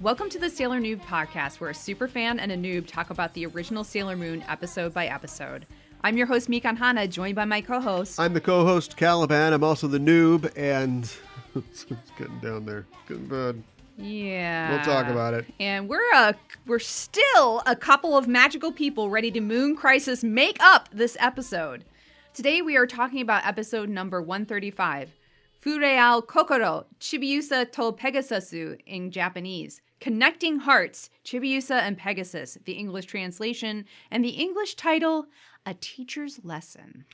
Welcome to the Sailor Noob podcast, where a superfan and a noob talk about the original Sailor Moon episode by episode. I'm your host, Mikan Hana, joined by my co-host. I'm the co-host, Caliban. I'm also the noob, and it's getting down there. It's getting bad. Yeah. We'll talk about it. And we're still a couple of magical people ready to Moon Crisis make up this episode. Today we are talking about episode number 135, Fureal Kokoro, Chibiusa to Pegasus in Japanese. Connecting Hearts, Chibiusa and Pegasus, the English translation, and the English title, A Teacher's Lesson.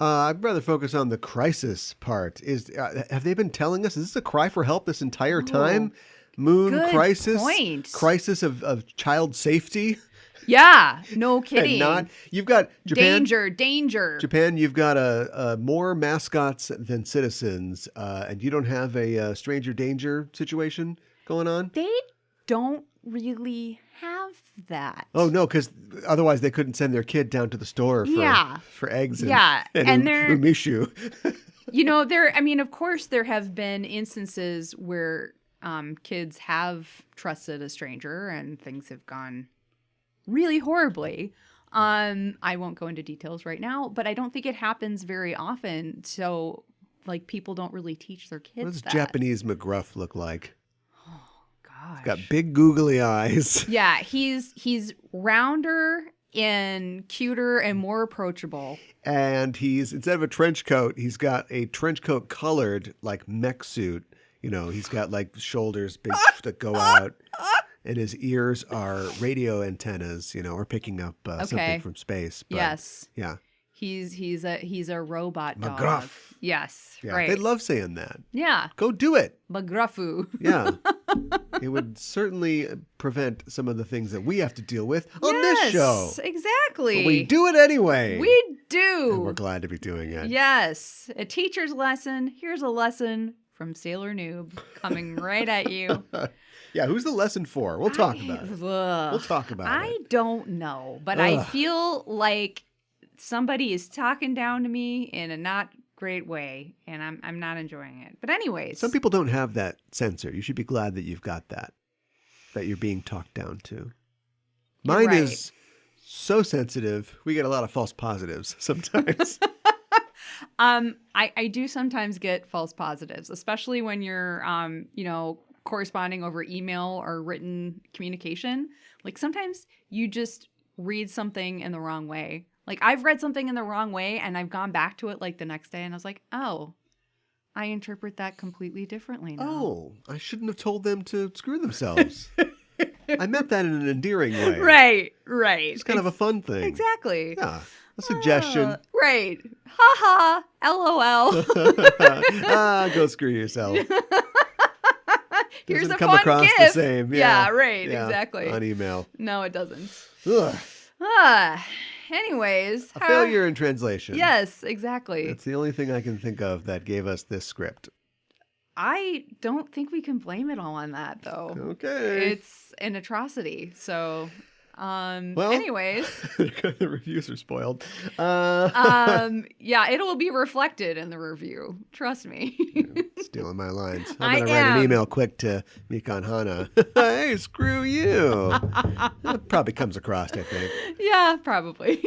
I'd rather focus on the crisis part. Have they been telling us, is this a cry for help this entire time? Moon good crisis? Point. Crisis of child safety? Yeah, no kidding. You've got Japan. Danger. Japan, you've got more mascots than citizens, and you don't have a stranger danger situation going on? They don't really have that. Oh, no, because otherwise they couldn't send their kid down to the store for eggs and umishu. Of course there have been instances where kids have trusted a stranger and things have gone really horribly. I won't go into details right now, but I don't think it happens very often. So, people don't really teach their kids What does that. Japanese McGruff look like? Gosh. Got big googly eyes. Yeah, he's rounder and cuter and more approachable. And instead of a trench coat, he's got a trench coat colored mech suit. He's got shoulders big that go out. And his ears are radio antennas, or picking up something from space. But, yes. Yeah. He's a robot dog. McGruff. Yes. Yeah, right. they love saying that. Yeah. Go do it. McGruffu. Yeah. It would certainly prevent some of the things that we have to deal with on this show. Yes, exactly. But we do it anyway. We do. And we're glad to be doing it. Yes. A teacher's lesson. Here's a lesson from Sailor Noob coming right at you. Yeah, who's the lesson for? We'll talk about it. We'll talk about it. I don't know, but I feel like somebody is talking down to me in a not great way, and I'm not enjoying it. But anyways. Some people don't have that sensor. You should be glad that you've got that you're being talked down to. Mine is so sensitive, we get a lot of false positives sometimes. I do sometimes get false positives, especially when you're, corresponding over email or written communication. Sometimes you just read something in the wrong way. I've read something in the wrong way and I've gone back to it the next day and I was like, oh, I interpret that completely differently now. Oh, I shouldn't have told them to screw themselves. I meant that in an endearing way. Right. It's kind of a fun thing. Exactly. Yeah. A suggestion. Right. Ha LOL. Go screw yourself. Here's Doesn't a come fun across gift. the same. Yeah, right. Yeah, exactly. On email. No, it doesn't. Ugh. Anyways. A failure in translation. Yes, exactly. That's the only thing I can think of that gave us this script. I don't think we can blame it all on that, though. Okay. It's an atrocity. So, well, anyways. The reviews are spoiled. Yeah, it'll be reflected in the review. Trust me. Stealing my lines. I'm going to write an email quick to Mikan Hana. Hey, screw you. That probably comes across, I think. Yeah, probably.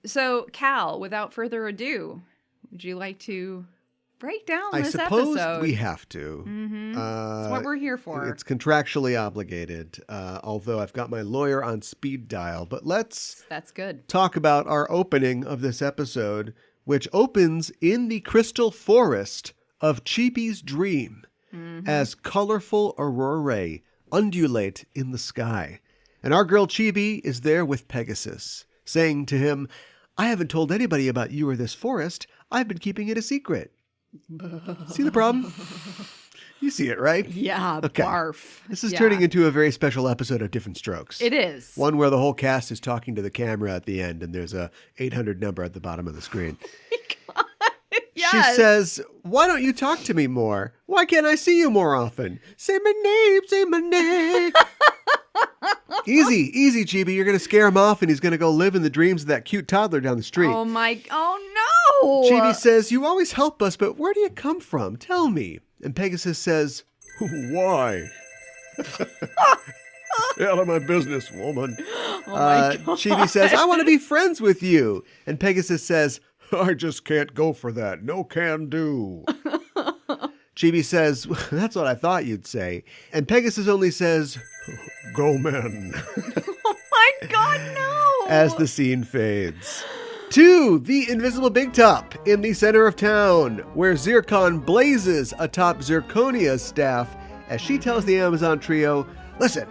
So, Cal, without further ado, would you like to break down this episode? I suppose we have to. Mm-hmm. That's what we're here for. It's contractually obligated, although I've got my lawyer on speed dial. But That's good. Talk about our opening of this episode, which opens in the crystal forest of Chibi's dream as colorful aurorae undulate in the sky. And our girl Chibi is there with Pegasus, saying to him, I haven't told anybody about you or this forest. I've been keeping it a secret. See the problem? You see it, right? Yeah, okay. Barf. This is turning into a very special episode of Different Strokes. It is. One where the whole cast is talking to the camera at the end, and there's a 800 number at the bottom of the screen. Yes. She says, why don't you talk to me more? Why can't I see you more often? Say my name, say my name. Easy, Chibi. You're going to scare him off, and he's going to go live in the dreams of that cute toddler down the street. Oh no! Chibi says, you always help us, but where do you come from? Tell me. And Pegasus says, Why? Get out of my business, woman. Oh my God. Chibi says, I want to be friends with you. And Pegasus says, I just can't go for that. No can do. Chibi says, that's what I thought you'd say. And Pegasus only says, go men. Oh my God, no. As the scene fades. To the invisible big top in the center of town, where Zircon blazes atop Zirconia's staff as she tells the Amazon trio, listen,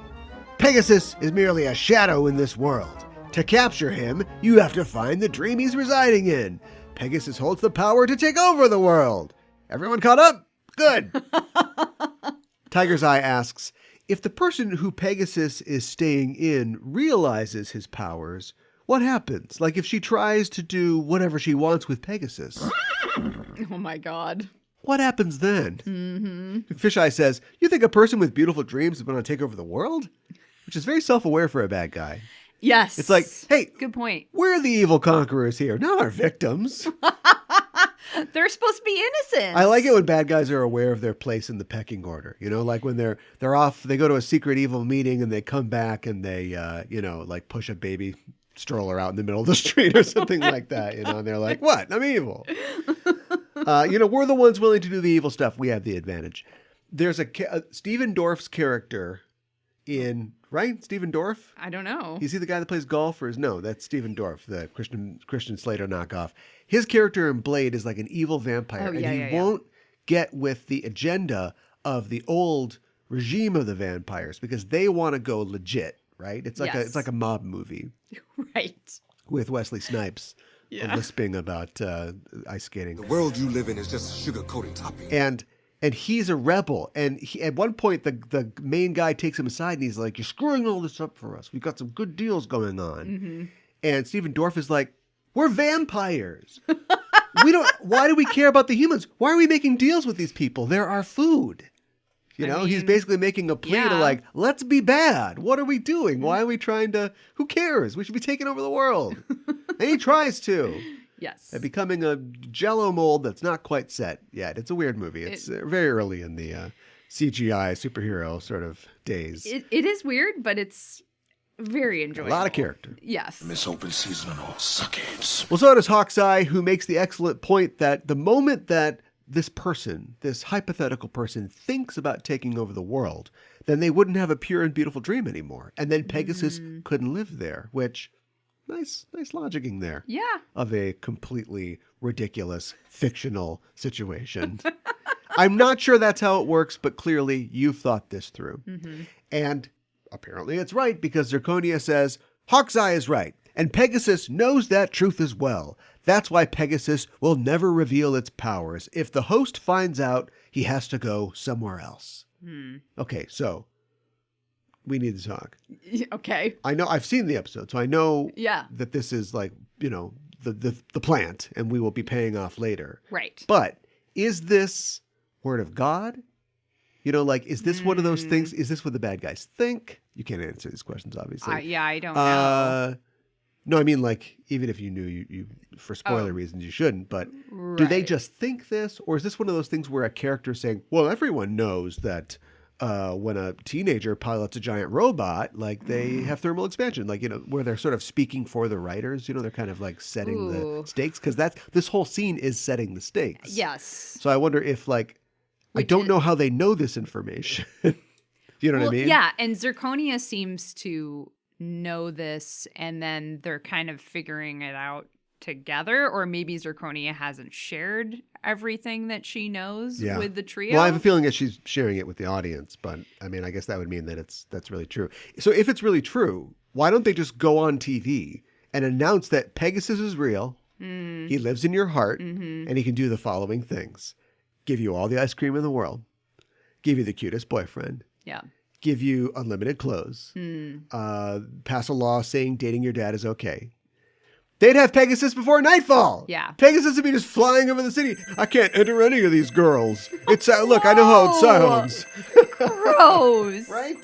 Pegasus is merely a shadow in this world. To capture him, you have to find the dream he's residing in. Pegasus holds the power to take over the world. Everyone caught up? Good. Tiger's Eye asks, if the person who Pegasus is staying in realizes his powers, what happens? Like if she tries to do whatever she wants with Pegasus. Oh my God. What happens then? Mm-hmm. Fisheye says, you think a person with beautiful dreams is going to take over the world? Which is very self-aware for a bad guy. Yes. It's like, hey, good point. We're the evil conquerors here, not our victims. They're supposed to be innocent. I like it when bad guys are aware of their place in the pecking order. You know, like when they're off, they go to a secret evil meeting and they come back and they, like push a baby stroller out in the middle of the street or something like that. You know, and they're like, what? I'm evil. We're the ones willing to do the evil stuff. We have the advantage. There's Stephen Dorff's character in, right? Stephen Dorff? I don't know. Is he the guy that plays golf or no, that's Stephen Dorff, the Christian Slater knockoff. His character in Blade is like an evil vampire, and he won't get with the agenda of the old regime of the vampires because they want to go legit, right? It's like a mob movie. Right. With Wesley Snipes lisping about ice skating. The world you live in is just a sugar-coated topping. And he's a rebel. And at one point, the main guy takes him aside and he's like, you're screwing all this up for us. We've got some good deals going on. Mm-hmm. And Stephen Dorff is like, we're vampires. Why do we care about the humans? Why are we making deals with these people? They're our food. He's basically making a plea to like, let's be bad. What are we doing? Why are we trying to, who cares? We should be taking over the world. And he tries to. Yes. And becoming a Jell-O mold that's not quite set yet. It's a weird movie. It's very early in the CGI superhero sort of days. It is weird, but it's very enjoyable. A lot of character. Yes. Miss Open Season and all suckheads. Well, so does Hawkeye, who makes the excellent point that the moment that this person, this hypothetical person, thinks about taking over the world, then they wouldn't have a pure and beautiful dream anymore. And then Pegasus couldn't live there, which... Nice logicking there. Yeah. Of a completely ridiculous fictional situation. I'm not sure that's how it works, but clearly you've thought this through. Mm-hmm. And apparently it's right because Zirconia says, Hawkeye is right. And Pegasus knows that truth as well. That's why Pegasus will never reveal its powers. If the host finds out, he has to go somewhere else. Okay, so... we need to talk. Okay. I know I've seen the episode, so I know that this is like, the plant and we will be paying off later. Right. But is this word of God? Is this one of those things? Is this what the bad guys think? You can't answer these questions, obviously. I don't know. No, I mean, like, even if you knew, you for spoiler reasons, you shouldn't. But do they just think this? Or is this one of those things where a character is saying, well, everyone knows that when a teenager pilots a giant robot, like they have thermal expansion, like, where they're sort of speaking for the writers, they're kind of like setting the stakes because this whole scene is setting the stakes. Yes. I wonder if I don't know how they know this information. You know what I mean? Yeah. And Zirconia seems to know this and then they're kind of figuring it out together, or maybe Zirconia hasn't shared everything that she knows with the trio. Well, I have a feeling that she's sharing it with the audience, but I mean, I guess that would mean that that's really true. So if it's really true, why don't they just go on TV and announce that Pegasus is real, he lives in your heart, and he can do the following things: give you all the ice cream in the world, give you the cutest boyfriend, give you unlimited clothes, pass a law saying dating your dad is okay. They'd have Pegasus before nightfall. Yeah. Pegasus would be just flying over the city. I can't enter any of these girls. It's look, I know how it sounds. Gross. Right?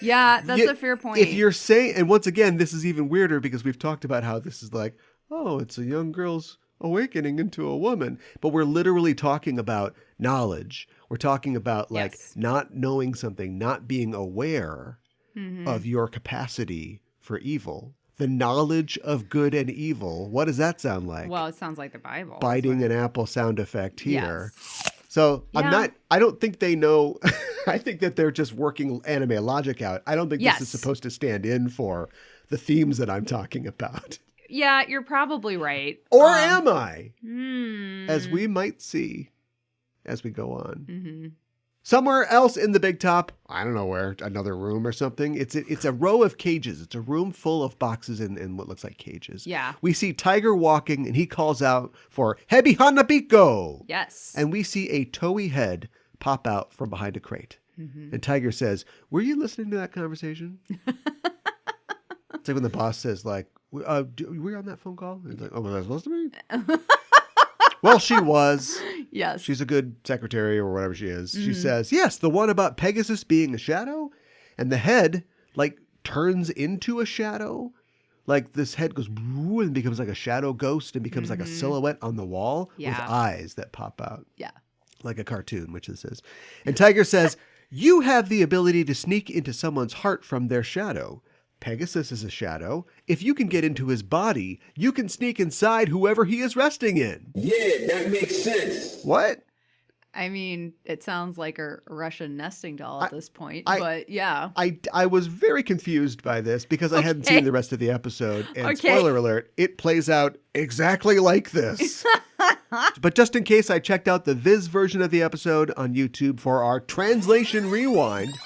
Yeah, that's a fair point. If you're saying, and once again, this is even weirder because we've talked about how this is like, oh, it's a young girl's awakening into a woman. But we're literally talking about knowledge. We're talking about like not knowing something, not being aware of your capacity for evil. The knowledge of good and evil. What does that sound like? Well, it sounds like the Bible. Biting an apple sound effect here. Yes. So I don't think they know. I think that they're just working anime logic out. I don't think this is supposed to stand in for the themes that I'm talking about. Yeah, you're probably right. Or am I? As we might see as we go on. Mm-hmm. Somewhere else in the big top, I don't know where, another room or something. It's a row of cages. It's a room full of boxes and what looks like cages. Yeah. We see Tiger walking and he calls out for Hebi Hanabiko. Yes. And we see a toei head pop out from behind a crate. Mm-hmm. And Tiger says, were you listening to that conversation? It's like when the boss says like, were you on that phone call? And he's like, oh, was I supposed to be? Well, she was. Yes. She's a good secretary or whatever she is. She says, yes, the one about Pegasus being a shadow. And the head, like, turns into a shadow. Like, this head goes and becomes like a shadow ghost and becomes like a silhouette on the wall with eyes that pop out. Yeah. Like a cartoon, which this is. And Tiger says, you have the ability to sneak into someone's heart from their shadow. Pegasus is a shadow. If you can get into his body, you can sneak inside whoever he is resting in. Yeah, that makes sense. What? I mean, it sounds like a Russian nesting doll at this point, but yeah. I was very confused by this because I hadn't seen the rest of the episode. And spoiler alert, it plays out exactly like this. But just in case, I checked out the Viz version of the episode on YouTube for our translation rewind.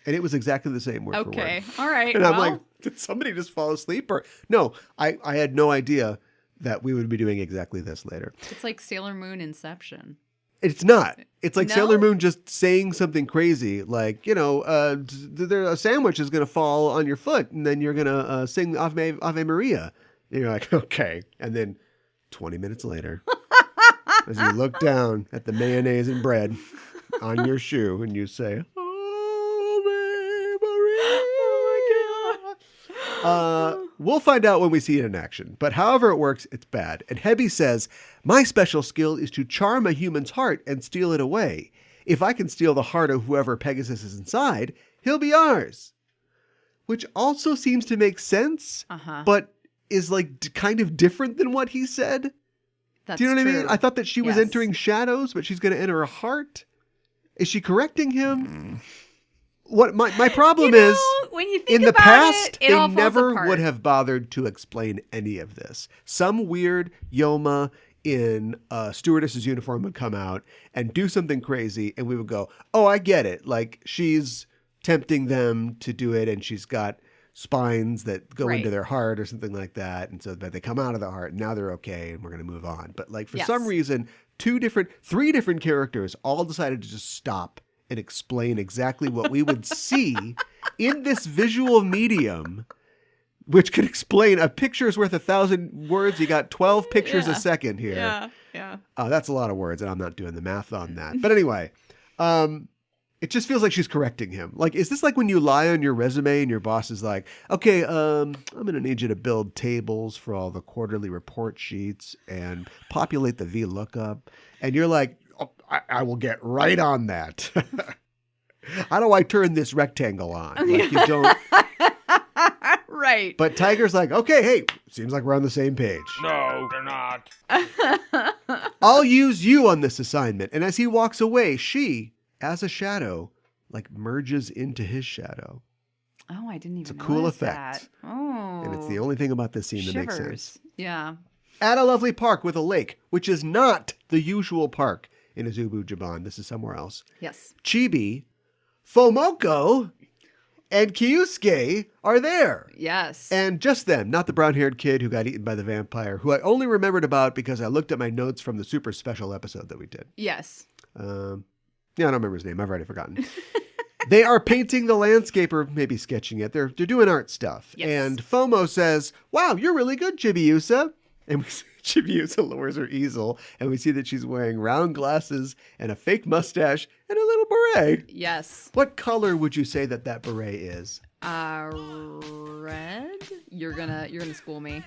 And it was exactly the same word for word. Okay, all right. And I'm like, did somebody just fall asleep? Or no, I had no idea that we would be doing exactly this later. It's like Sailor Moon Inception. It's not. It's like No? Sailor Moon just saying something crazy, like, you know, a sandwich is going to fall on your foot, and then you're going to sing Ave Maria. And you're like, okay. And then 20 minutes later, as you look down at the mayonnaise and bread on your shoe, and you say, we'll find out when we see it in action. But however it works, it's bad. And Hebi says, my special skill is to charm a human's heart and steal it away. If I can steal the heart of whoever Pegasus is inside, he'll be ours. Which also seems to make sense, but is like kind of different than what he said. That's Do you know what true. I mean? I thought that she was entering shadows, but she's going to enter a heart. Is she correcting him? What my problem is, when you think in the about past, it they all falls never apart. would have bothered to explain any of this. Some weird Yoma in a stewardess's uniform would come out and do something crazy, and we would go, oh, I get it. Like, she's tempting them to do it, and she's got spines that go into their heart or something like that, and so that they come out of the heart, and now they're okay, and we're going to move on. But, like, for some reason, three different characters all decided to just stop and explain exactly what we would see in this visual medium, which could explain a picture's worth 1,000 words. You got 12 pictures a second here. Yeah. That's a lot of words, and I'm not doing the math on that. But anyway, it just feels like she's correcting him. Like, is this like when you lie on your resume and your boss is like, okay, I'm going to need you to build tables for all the quarterly report sheets and populate the VLOOKUP. And you're like, I will get right on that. How do I turn this rectangle on? Like, you don't. Right. But Tiger's like, okay, hey, seems like we're on the same page. No, they're not. I'll use you on this assignment. And as he walks away, she, as a shadow, like merges into his shadow. Oh, I didn't even It's a cool notice effect. that. Oh. And it's the only thing about this scene that makes Shivers. sense. Yeah. At a lovely park with a lake, which is not the usual park in Azubu Japan. This is somewhere else. Yes. Chibi, Fomoko, and Kyusuke are there. Yes. And just them, not the brown-haired kid who got eaten by the vampire, who I only remembered about because I looked at my notes from the super special episode that we did. Yes. Yeah, I don't remember his name. I've already forgotten. They are painting the landscape or maybe sketching it. They're doing art stuff. Yes. And FOMO says, wow, you're really good, Chibiusa. And Chibiusa lowers her easel, and we see that she's wearing round glasses and a fake mustache and a little beret. Yes. What color would you say that beret is? Red? You're gonna school me.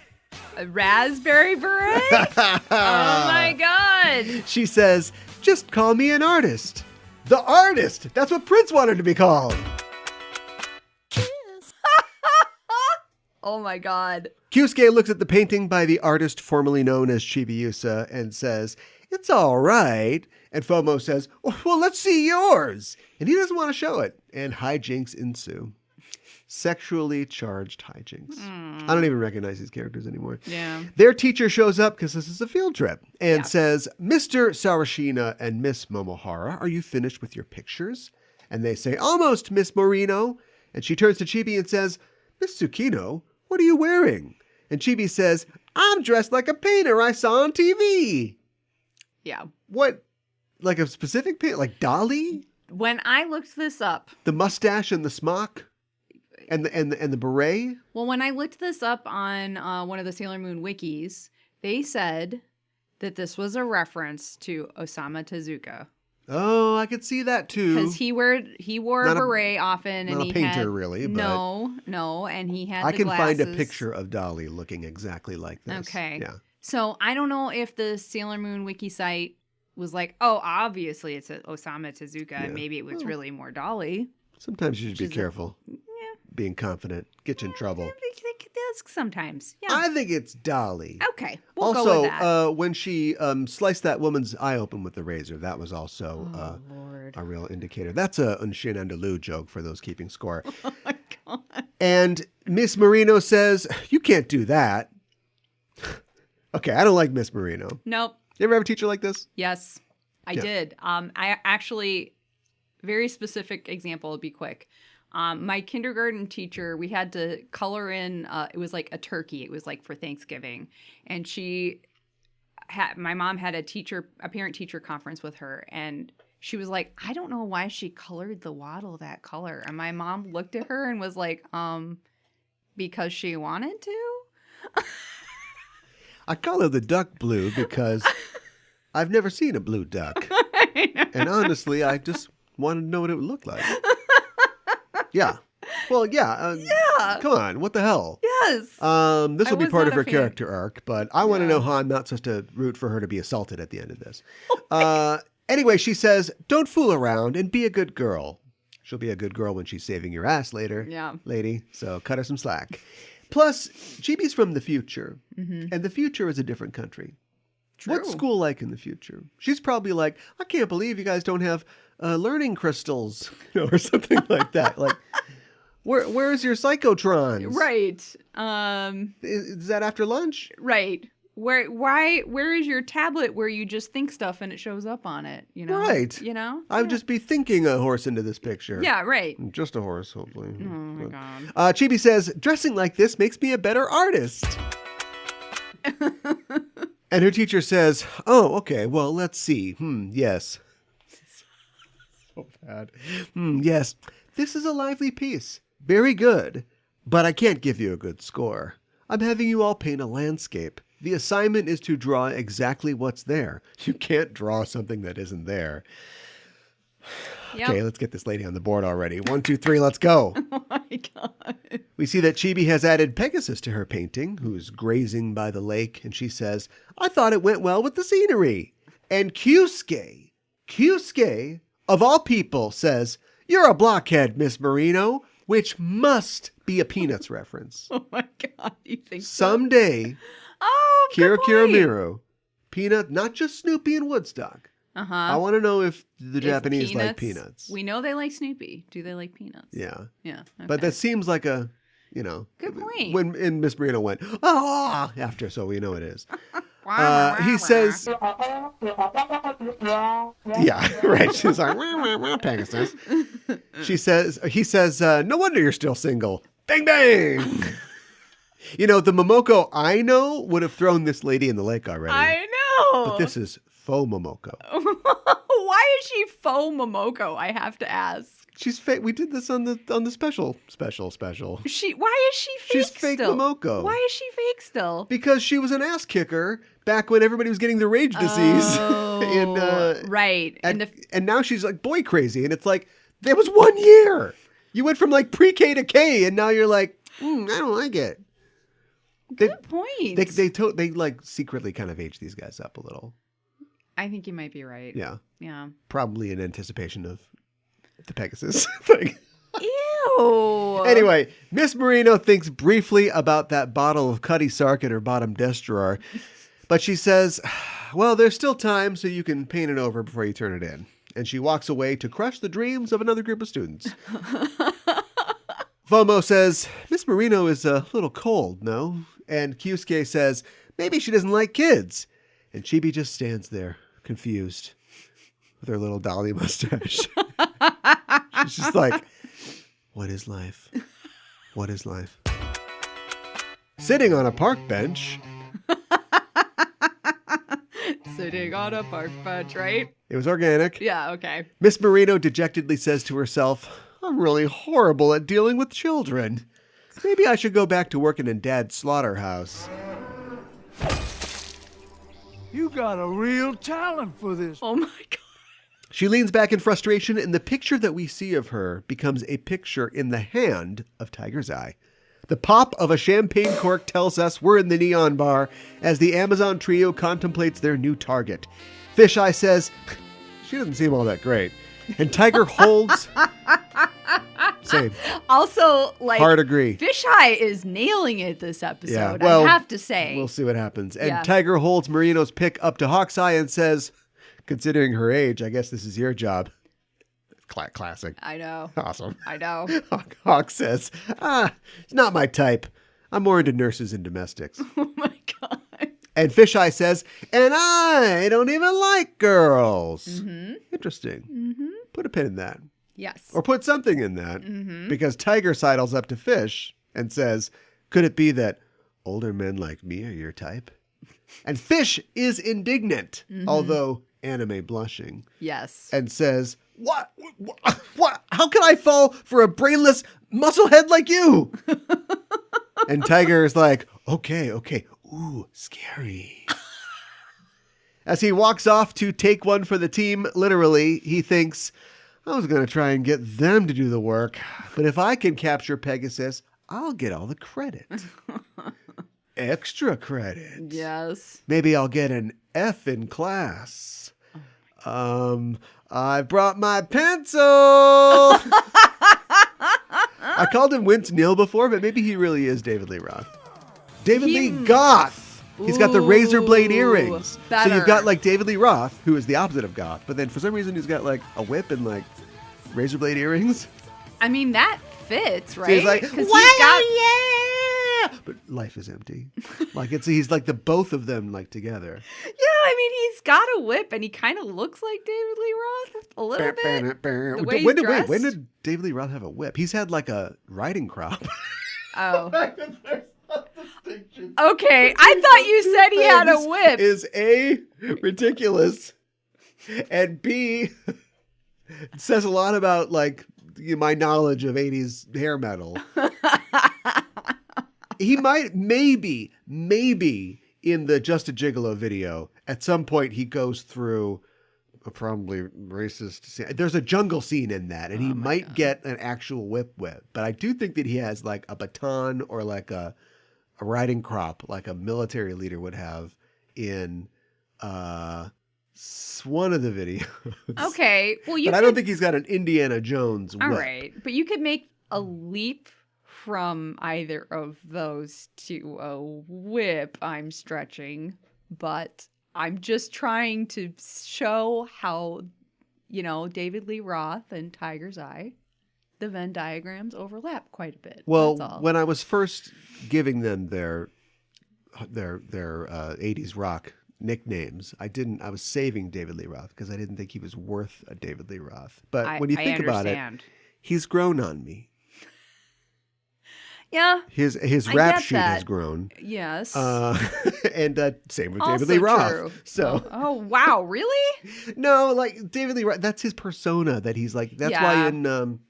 A raspberry beret? Oh my god. She says, just call me an artist. The artist! That's what Prince wanted to be called. Oh my god. Kyusuke looks at the painting by the artist formerly known as Chibiusa and says, it's all right. And Fomo says, well, let's see yours. And he doesn't want to show it. And hijinks ensue. Sexually charged hijinks. I don't even recognize these characters anymore. Yeah. Their teacher shows up because this is a field trip and says, Mr. Sarashina and Miss Momohara, are you finished with your pictures? And they say, almost, Miss Morino. And she turns to Chibi and says, Miss Tsukino, what are you wearing? And Chibi says, I'm dressed like a painter I saw on TV. Yeah. What? Like a specific painter? Like Dali? When I looked this up. The mustache and the smock? And the beret? Well, when I looked this up on one of the Sailor Moon wikis, they said that this was a reference to Osamu Tezuka. Oh, I could see that too. Because he wore a beret often, and not he a painter had, really. But no, and he had. I the can glasses. find a picture of Dolly looking exactly like this. Okay. Yeah. So I don't know if the Sailor Moon wiki site was like, oh, obviously it's Osamu Tezuka, and maybe it was really more Dolly. Sometimes you should be careful. Being confident get you in trouble. Sometimes, yeah. I think it's Dolly. Okay, we'll go with that. Also, when she sliced that woman's eye open with the razor, that was also a real indicator. That's a Unshin Andalou joke for those keeping score. Oh my god! And Miss Marino says, "You can't do that." Okay, I don't like Miss Marino. Nope. You ever have a teacher like this? Yes, I did. I actually, very specific example. It'll be quick. My kindergarten teacher, we had to color in, it was like a turkey. It was like for Thanksgiving. And my mom had a parent-teacher conference with her. And she was like, I don't know why she colored the waddle that color. And my mom looked at her and was like, because she wanted to? I color the duck blue because I've never seen a blue duck. And honestly, I just wanted to know what it would look like. Yeah. Well, yeah. Come on. What the hell? Yes. This will be part of her fan. character arc, but I want to know how I'm not supposed to root for her to be assaulted at the end of this. Anyway, she says, don't fool around and be a good girl. She'll be a good girl when she's saving your ass later, lady. So cut her some slack. Plus, Chibi's from the future, and the future is a different country. True. What's school like in the future? She's probably like, I can't believe you guys don't have learning crystals, or something like that. Like, where's your psychotrons? Right. Is that after lunch? Right. Where is your tablet where you just think stuff and it shows up on it? You know? Right. You know? I would just be thinking a horse into this picture. Yeah, right. Just a horse, hopefully. Oh my god. Chibi says, dressing like this makes me a better artist. And her teacher says, oh, okay, well, let's see. Yes. So bad. Yes, this is a lively piece. Very good. But I can't give you a good score. I'm having you all paint a landscape. The assignment is to draw exactly what's there. You can't draw something that isn't there. Yep. Okay, let's get this lady on the board already. 1, 2, 3, let's go. Oh my god. We see that Chibi has added Pegasus to her painting, who's grazing by the lake, and she says, I thought it went well with the scenery. And Kyusuke, of all people, says, you're a blockhead, Miss Marino, which must be a Peanuts reference. Oh my god, you think someday, Kira Miru, Peanut, not just Snoopy and Woodstock. I want to know if the Japanese like peanuts. We know they like Snoopy. Do they like peanuts? Yeah. Yeah. Okay. But that seems like a, good point. When Miss Marino went, after, so we know it is. He says, yeah, right. She's like, Pegasus. He says, no wonder you're still single. Bang, bang. The Momoko I know would have thrown this lady in the lake already. I know. But this is faux Momoko. Why is she faux Momoko? I have to ask. She's fake. We did this on the special. Why is she fake? She's fake still? Momoko. Why is she fake still? Because she was an ass kicker back when everybody was getting the rage disease. Right. And now she's like boy crazy, and it's like there was 1 year. You went from like pre-K to K, and now you're like, I don't like it. Good point. They like secretly kind of age these guys up a little. I think you might be right. Yeah. Yeah. Probably in anticipation of the Pegasus thing. Ew. Anyway, Miss Marino thinks briefly about that bottle of Cutty Sark in her bottom desk drawer, but she says, well, there's still time, so you can paint it over before you turn it in. And she walks away to crush the dreams of another group of students. FOMO says, Miss Marino is a little cold, no? And Kyusuke says, maybe she doesn't like kids. And Chibi just stands there, confused, with her little dolly mustache. She's just like, what is life? What is life? Sitting on a park bench. Sitting on a park bench, right? It was organic. Yeah, okay. Miss Marino dejectedly says to herself, I'm really horrible at dealing with children. Maybe I should go back to working in Dad's slaughterhouse. You got a real talent for this. Oh my God. She leans back in frustration, and the picture that we see of her becomes a picture in the hand of Tiger's Eye. The pop of a champagne cork tells us we're in the neon bar as the Amazon trio contemplates their new target. Fisheye says, she doesn't seem all that great. And Tiger holds... Same. Also, like, hard agree. Fisheye is nailing it this episode, Yeah, well, I have to say. We'll see what happens. And Yeah. Tiger holds Marino's pick up to Hawk's Eye and says, considering her age, I guess this is your job. Classic. I know. Awesome. I know. Hawk says, it's not my type. I'm more into nurses and domestics. Oh my God. And Fisheye says, and I don't even like girls. Mm-hmm. Interesting. Mm-hmm. Put a pin in that. Yes. Or put something in that. Mm-hmm. Because Tiger sidles up to Fish and says, could it be that older men like me are your type? And Fish is indignant, although anime blushing. Yes. And says, What? How can I fall for a brainless musclehead like you? And Tiger is like, okay. Ooh, scary. As he walks off to take one for the team, literally, he thinks, I was going to try and get them to do the work, but if I can capture Pegasus, I'll get all the credit. Extra credit. Yes. Maybe I'll get an F in class. I brought my pencil. I called him Wince Neil before, but maybe he really is David Lee Roth. David Lee Goth. He's got the razor blade earrings. Better. So you've got like David Lee Roth, who is the opposite of Goth, but then for some reason he's got like a whip and like razor blade earrings. I mean, that fits, right? So he's like, Because wow, yeah! But life is empty. Like he's like the both of them like together. Yeah, I mean, he's got a whip, and he kind of looks like David Lee Roth a little bit. The way he's dressed. When did David Lee Roth have a whip? He's had like a riding crop. Oh. Okay, I thought you said he had a whip. Is A, ridiculous, and B, says a lot about like my knowledge of 80s hair metal. He might, maybe in the Just a Gigolo video, at some point he goes through a probably racist scene. There's a jungle scene in that, and he might get an actual whip. But I do think that he has like a baton or like a riding crop, like a military leader would have in one of the videos. Okay, well, I don't think he's got an Indiana Jones whip. All right, but you could make a leap from either of those to a whip. I'm stretching, but I'm just trying to show how, David Lee Roth and Tiger's Eye, the Venn diagrams overlap quite a bit. Well, That's all. when I was first giving them their 80s rock nicknames, I was saving David Lee Roth because I didn't think he was worth a David Lee Roth. But when you think about it, he's grown on me. Yeah. His rap sheet has grown. Yes. And same with Also David Lee Roth. true. So. Oh, wow. Really? No, like David Lee Roth, that's his persona that he's like, that's why in,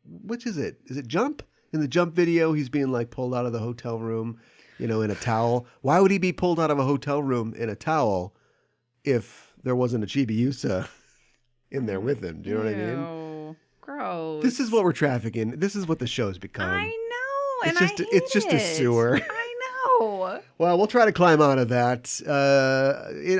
which is it? Is it Jump? In the Jump video, he's being like pulled out of the hotel room, in a towel. Why would he be pulled out of a hotel room in a towel if there wasn't a Chibiusa in there with him? Do you know what I mean? Gross. This is what we're trafficking. This is what the show's become. I and It's just a sewer. I know. Well, we'll try to climb out of that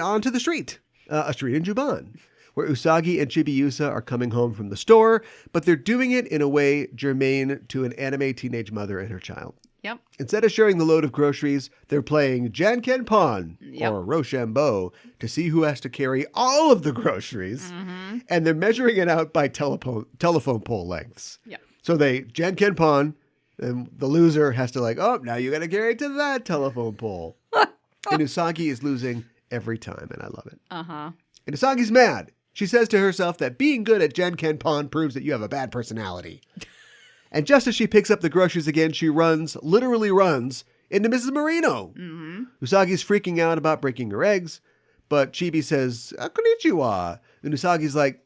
onto the street. A street in Juban, where Usagi and Chibiusa are coming home from the store, but they're doing it in a way germane to an anime teenage mother and her child. Yep. Instead of sharing the load of groceries, they're playing Jankenpon or Rochambeau to see who has to carry all of the groceries. Mm-hmm. And they're measuring it out by telephone pole lengths. Yep. So they Jankenpon, and the loser has to now you got to carry it to that telephone pole. And Usagi is losing every time, and I love it. Uh-huh. And Usagi's mad. She says to herself that being good at Jankenpon proves that you have a bad personality. And just as she picks up the groceries again, she literally runs, into Mrs. Marino. Mm-hmm. Usagi's freaking out about breaking her eggs, but Chibi says, "Konnichiwa." And Usagi's like,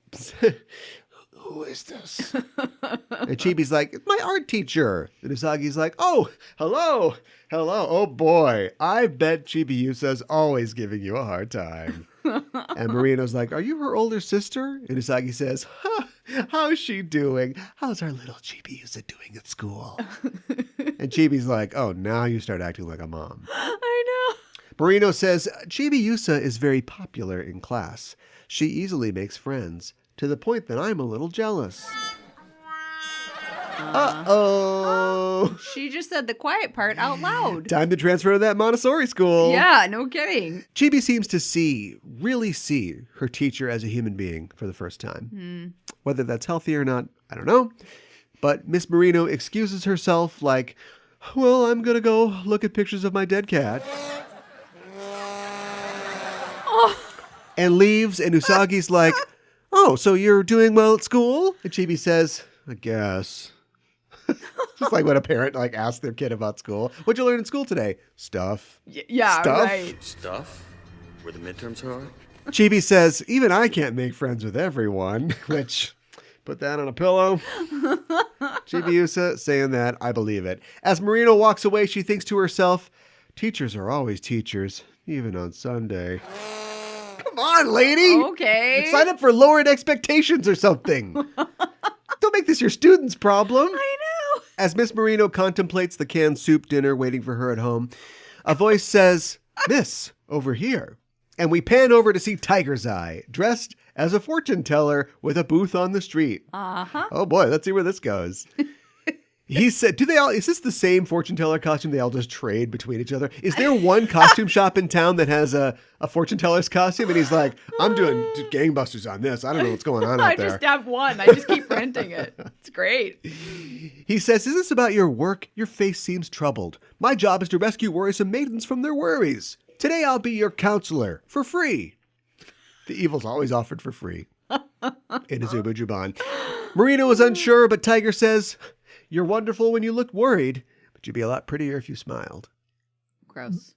"Who is this?" And Chibi's like, "It's my art teacher." And Usagi's like, "Oh, hello. Oh boy, I bet Chibiusa's always giving you a hard time." And Marino's like, "Are you her older sister?" And Usagi says, "How's she doing? How's our little Chibiusa doing at school?" And Chibi's like, "Oh, now you start acting like a mom." I know. Marino says, "Chibiusa is very popular in class. She easily makes friends, to the point that I'm a little jealous." Uh-oh. She just said the quiet part out loud. Time to transfer to that Montessori school. Yeah, no kidding. Chibi seems to really see her teacher as a human being for the first time. Whether that's healthy or not, I don't know. But Miss Marino excuses herself like, "Well, I'm going to go look at pictures of my dead cat." And leaves, and Usagi's like, "Oh, so you're doing well at school?" And Chibi says, "I guess." Just like when a parent asks their kid about school. "What'd you learn in school today?" "Stuff." Yeah, Stuff? right. Stuff? Where the midterms are? Chibi says, "Even I can't make friends with everyone," which, put that on a pillow. Chibiusa saying that, I believe it. As Marino walks away, she thinks to herself, "Teachers are always teachers, even on Sunday." Come on, lady. Okay. Sign up for lowered expectations or something. Don't make this your student's problem. I know. As Miss Marino contemplates the canned soup dinner waiting for her at home, a voice says, "Miss, over here." And we pan over to see Tiger's Eye, dressed as a fortune teller with a booth on the street. Uh-huh. Oh boy, let's see where this goes. He said, is this the same fortune teller costume they all just trade between each other? Is there one costume shop in town that has a fortune teller's costume? And he's like, "I'm doing gangbusters on this. I don't know what's going on out there." I just have one. I just keep renting it. It's great. He says, "Is this about your work? Your face seems troubled. My job is to rescue worrisome maidens from their worries. Today I'll be your counselor for free." The evil's always offered for free in Izubu Juban. Marino is unsure, but Tiger says, "You're wonderful when you look worried, but you'd be a lot prettier if you smiled." Gross.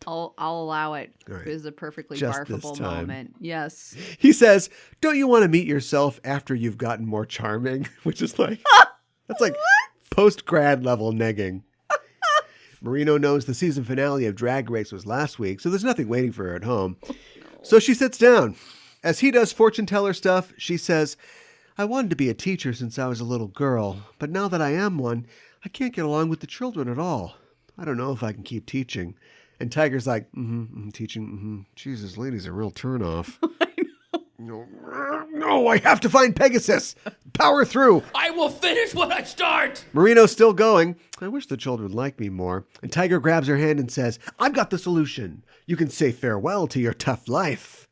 I'll allow it. Right. It was a perfectly Just barfable this time. moment. Yes. He says, "Don't you want to meet yourself after you've gotten more charming?" Which is that's like post-grad level negging. Marino knows the season finale of Drag Race was last week, so there's nothing waiting for her at home. So she sits down. As he does fortune teller stuff, she says, "I wanted to be a teacher since I was a little girl, but now that I am one, I can't get along with the children at all. I don't know if I can keep teaching." And Tiger's like, teaching, Jesus, lady's a real turnoff. No, I have to find Pegasus. Power through. I will finish what I start! Marino's still going. "I wish the children liked me more." And Tiger grabs her hand and says, "I've got the solution. You can say farewell to your tough life."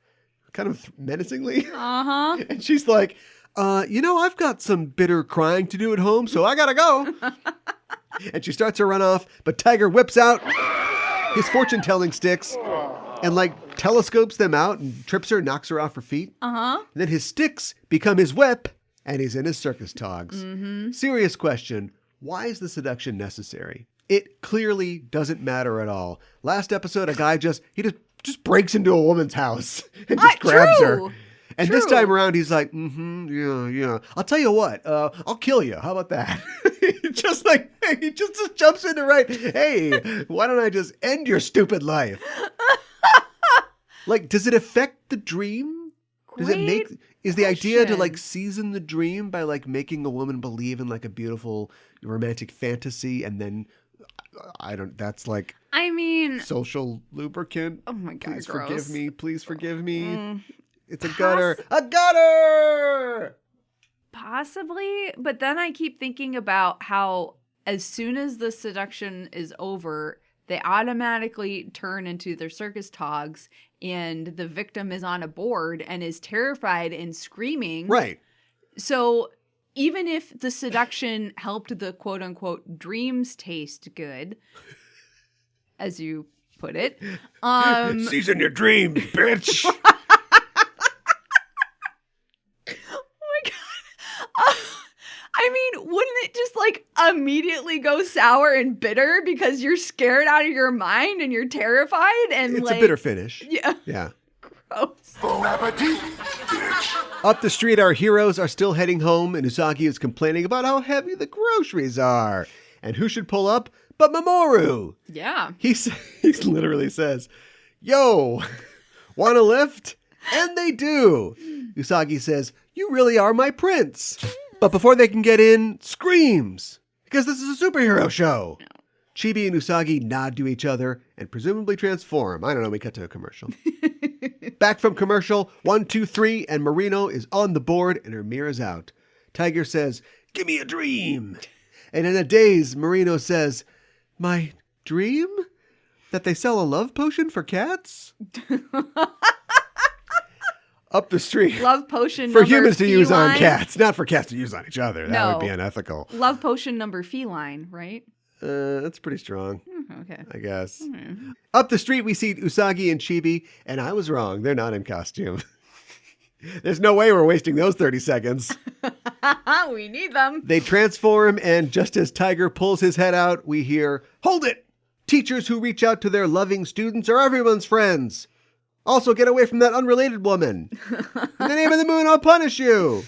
Kind of menacingly. Uh-huh. And she's like, I've got some bitter crying to do at home, so I gotta go." And she starts to run off, but Tiger whips out his fortune-telling sticks and telescopes them out and trips her, knocks her off her feet. Uh-huh. And then his sticks become his whip, and he's in his circus togs. Mm-hmm. Serious question. Why is the seduction necessary? It clearly doesn't matter at all. Last episode, a guy just breaks into a woman's house and just grabs her. And this time around, he's like, yeah. I'll tell you what, I'll kill you. How about that? He just jumps into hey, why don't I just end your stupid life? Does it affect the dream? Does it make... Is the idea to question. like season the dream by like making a woman believe in like a beautiful romantic fantasy and then that's like I mean, social lubricant? oh my God, Please gross. forgive me. Please forgive me. It's a gutter. A gutter! Possibly, but then I keep thinking about how as soon as the seduction is over, they automatically turn into their circus togs and the victim is on a board and is terrified and screaming. Right. So even if the seduction helped the quote unquote dreams taste good, as you put it, Season your dreams, bitch. I mean, wouldn't it just like immediately go sour and bitter because you're scared out of your mind and you're terrified and It's like a bitter finish. Yeah. Yeah. Gross. Up the street, our heroes are still heading home, and Usagi is complaining about how heavy the groceries are. And who should pull up but Mamoru? Yeah. He literally says, "Yo, want a lift?" And they do. Usagi says, "You really are my prince." But before they can get in, screams. Because this is a superhero show. No. Chibi and Usagi nod to each other and presumably transform. I don't know, we cut to a commercial. Back from commercial, 1, 2, 3, and Marino is on the board and her mirror's out. Tiger says, "Give me a dream." And in a daze, Marino says, "My dream? That they sell a love potion for cats?" Up the street. Love potion For number humans to use on feline. cats, not for cats to use on each other. That No. would be unethical. Love potion number feline, right? That's pretty strong, Okay. I guess. Up the street, we see Usagi and Chibi, and I was wrong. They're not in costume. There's no way we're wasting those 30 seconds. We need them. They transform, and just as Tiger pulls his head out, we hear, "Hold it! Teachers who reach out to their loving students are everyone's friends. Also, get away from that unrelated woman. In the name of the moon, I'll punish you."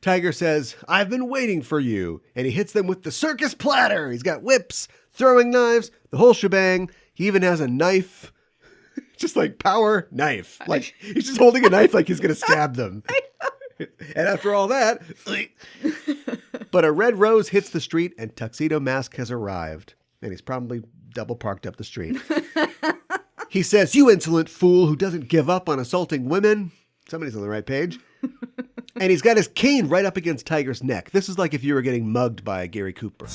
Tiger says, "I've been waiting for you." And he hits them with the circus platter. He's got whips, throwing knives, the whole shebang. He even has a knife. Just like power knife. Like he's just holding a knife like he's going to stab them. And after all that, but a red rose hits the street and Tuxedo Mask has arrived. And he's probably double parked up the street. He says, "You insolent fool who doesn't give up on assaulting women." Somebody's on the right page. And he's got his cane right up against Tiger's neck. This is like if you were getting mugged by Gary Cooper.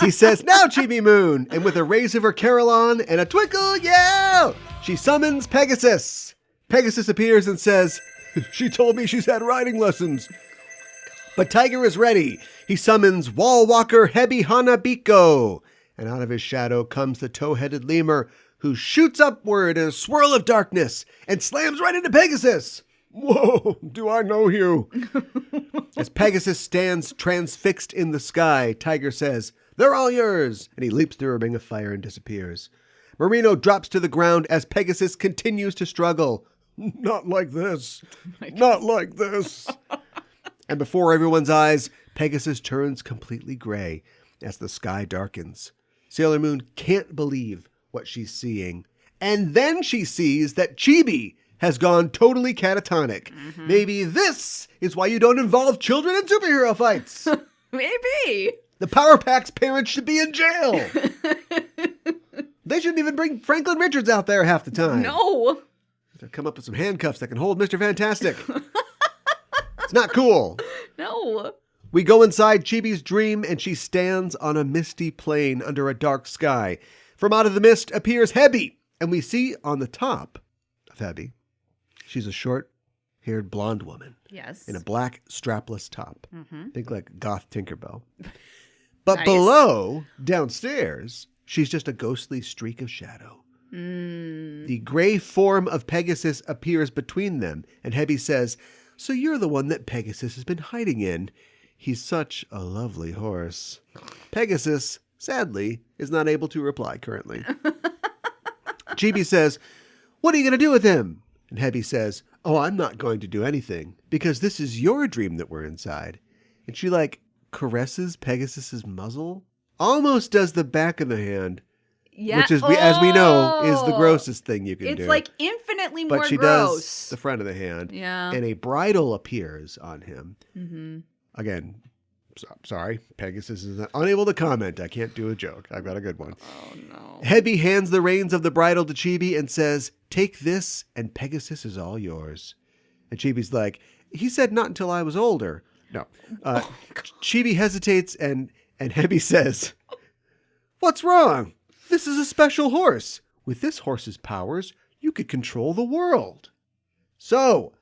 He says, "Now, Chibi Moon." And with a raise of her carillon and a twinkle yell, she summons Pegasus. Pegasus appears and says, "She told me she's had riding lessons." But Tiger is ready. He summons Wall Walker Hebi Hanabiko. And out of his shadow comes the tow-headed lemur, who shoots upward in a swirl of darkness and slams right into Pegasus. "Whoa, do I know you?" As Pegasus stands transfixed in the sky, Tiger says, "They're all yours." And he leaps through a ring of fire and disappears. Marino drops to the ground as Pegasus continues to struggle. "Not like this. Not like this." And before everyone's eyes, Pegasus turns completely gray as the sky darkens. Sailor Moon can't believe what she's seeing. And then she sees that Chibi has gone totally catatonic. Maybe this is why you don't involve children in superhero fights. Maybe. The Power Pack's parents should be in jail. They shouldn't even bring Franklin Richards out there half the time. No. They'll come up with some handcuffs that can hold Mr. Fantastic. It's not cool. No. We go inside Chibi's dream, and she stands on a misty plain under a dark sky. From out of the mist appears Hebi, and we see on the top of Hebi, she's a short-haired blonde woman. Yes. In a black strapless top. Think like Goth Tinkerbell. But Nice. below, downstairs, she's just a ghostly streak of shadow. The gray form of Pegasus appears between them, and Hebi says, "So you're the one that Pegasus has been hiding in. He's such a lovely horse." Pegasus, sadly, is not able to reply currently. Chibi says, "What are you going to do with him?" And Hebi says, "Oh, I'm not going to do anything, because this is your dream that we're inside." And she, caresses Pegasus's muzzle. Almost does the back of the hand. Yeah. Which is, as we know, is the grossest thing you can do. It's like infinitely infinitely but more she gross. does the front of the hand. Yeah. And a bridle appears on him. Mm-hmm. Again, sorry, Pegasus is unable to comment. I can't do a joke. I've got a good one. Oh, no. Hebby hands the reins of the bridle to Chibi and says, "Take this, and Pegasus is all yours." And Chibi's like, "He said not until I was older." No. Chibi hesitates, and Hebby says, "What's wrong? This is a special horse. With this horse's powers, you could control the world." So,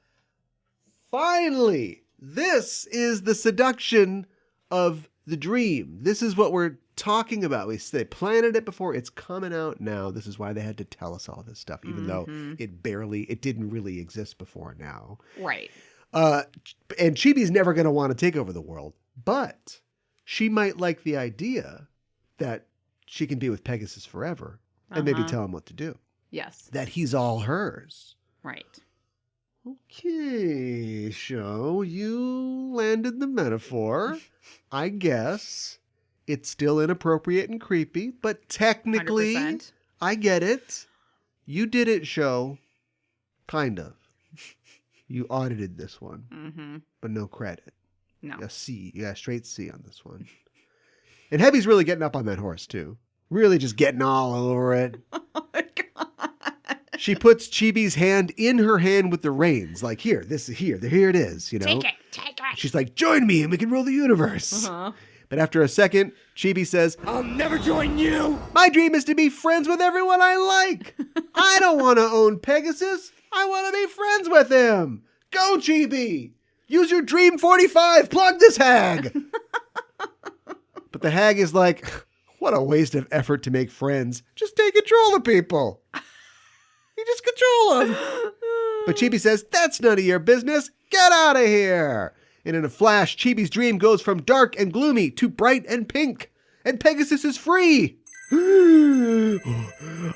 finally, this is the seduction of the dream. This is what we're talking about. They planted it before. It's coming out now. This is why they had to tell us all this stuff, even though it didn't really exist before now. Right. And Chibi's never going to want to take over the world, but she might like the idea that she can be with Pegasus forever and maybe tell him what to do. Yes. That he's all hers. Right. Okay, show, you landed the metaphor. I guess it's still inappropriate and creepy, but technically, 100%. I get it. You did it, show. Kind of. You audited this one, but no credit. No. A C. You got a straight C on this one. And Hebby's really getting up on that horse, too. Really just getting all over it. Oh, my God. She puts Chibi's hand in her hand with the reins. Like, here it is, you know. Take it. She's like, "Join me and we can rule the universe." But after a second, Chibi says, I'll never join you! "My dream is to be friends with everyone I like. I don't want to own Pegasus. I want to be friends with him. Go, Chibi. Use your Dream 45. Plug this hag." But the hag is like, "What a waste of effort to make friends. Just take control of people. You just control them." But Chibi says, "That's none of your business. Get out of here." And in a flash, Chibi's dream goes from dark and gloomy to bright and pink. And Pegasus is free.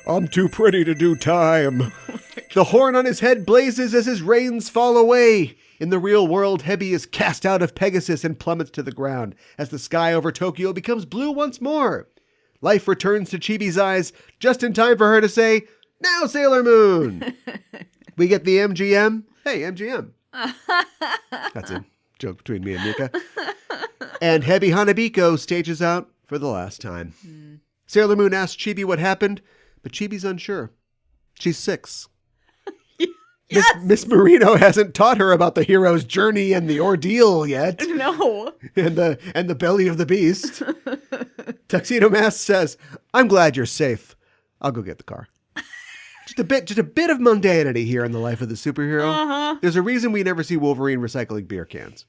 "I'm too pretty to do time." The horn on his head blazes as his reins fall away. In the real world, Hebby is cast out of Pegasus and plummets to the ground as the sky over Tokyo becomes blue once more. Life returns to Chibi's eyes just in time for her to say, "Now, Sailor Moon." We get the MGM. Hey, MGM. That's a joke between me and Mika. And Hebby Hanabiko stages out for the last time. Sailor Moon asks Chibi what happened, but Chibi's unsure. She's 6. Yes. Miss Marino hasn't taught her about the hero's journey and the ordeal yet. No. And the belly of the beast. Tuxedo Mask says, "I'm glad you're safe. I'll go get the car." Just a bit of mundanity here in the life of the superhero. There's a reason we never see Wolverine recycling beer cans.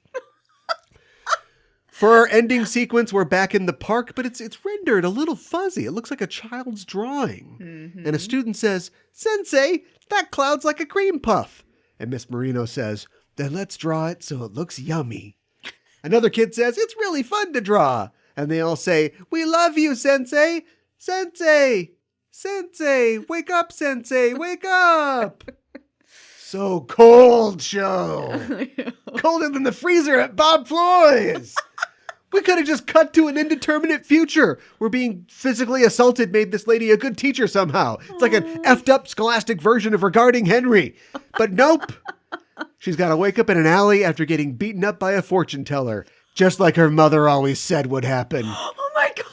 For our ending sequence, we're back in the park, but it's rendered a little fuzzy. It looks like a child's drawing. And a student says, "Sensei, that cloud's like a cream puff." And Miss Marino says, "Then let's draw it so it looks yummy." Another kid says, "It's really fun to draw." And they all say, "We love you, Sensei. Sensei. Sensei. Wake up, Sensei. Wake up." So cold, show. Colder than the freezer at Bob Floyd's. We could have just cut to an indeterminate future where being physically assaulted made this lady a good teacher somehow. It's like an effed up scholastic version of Regarding Henry. But nope. She's got to wake up in an alley after getting beaten up by a fortune teller, just like her mother always said would happen. Oh my God.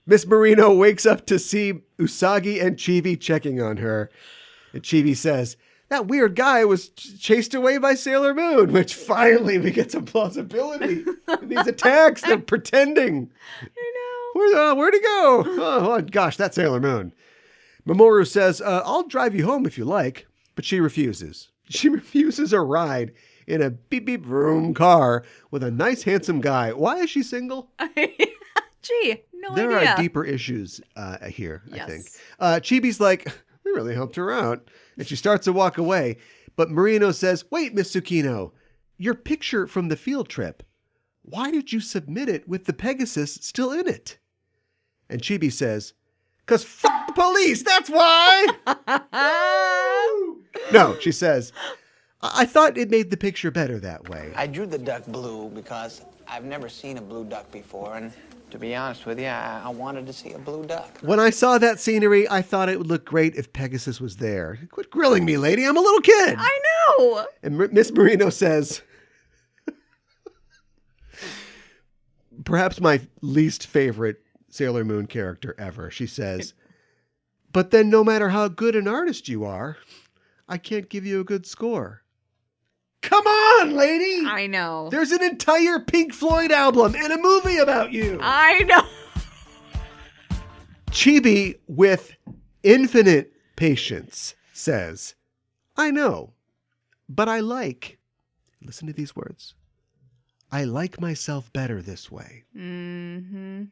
Miss Marino wakes up to see Usagi and Chibi checking on her. And Chibi says, "That weird guy was chased away by Sailor Moon," which finally we get some plausibility in these attacks. They're pretending. I know. Where'd he go? Oh, gosh, that's Sailor Moon. Mamoru says, "I'll drive you home if you like," but she refuses. She refuses a ride in a beep beep vroom car with a nice handsome guy. Why is she single? Gee, no There idea. are deeper issues here, Yes. I think. Chibi's like, "We really helped her out." And she starts to walk away. But Marino says, "Wait, Miss Tsukino, your picture from the field trip, why did you submit it with the Pegasus still in it?" And Chibi says, "'Cause the police, that's why." No, she says, I thought it made the picture better that way. I drew the duck blue because I've never seen a blue duck before, and to be honest with you, I wanted to see a blue duck. When I saw that scenery, I thought it would look great if Pegasus was there. Quit grilling me, lady. I'm a little kid. I know. And Miss Marino says, perhaps my least favorite Sailor Moon character ever. She says, but then no matter how good an artist you are, I can't give you a good score. Come on, lady! I know. There's an entire Pink Floyd album and a movie about you. I know. Chibi, with infinite patience, says, I know, but listen to these words, I like myself better this way. Mm-hmm.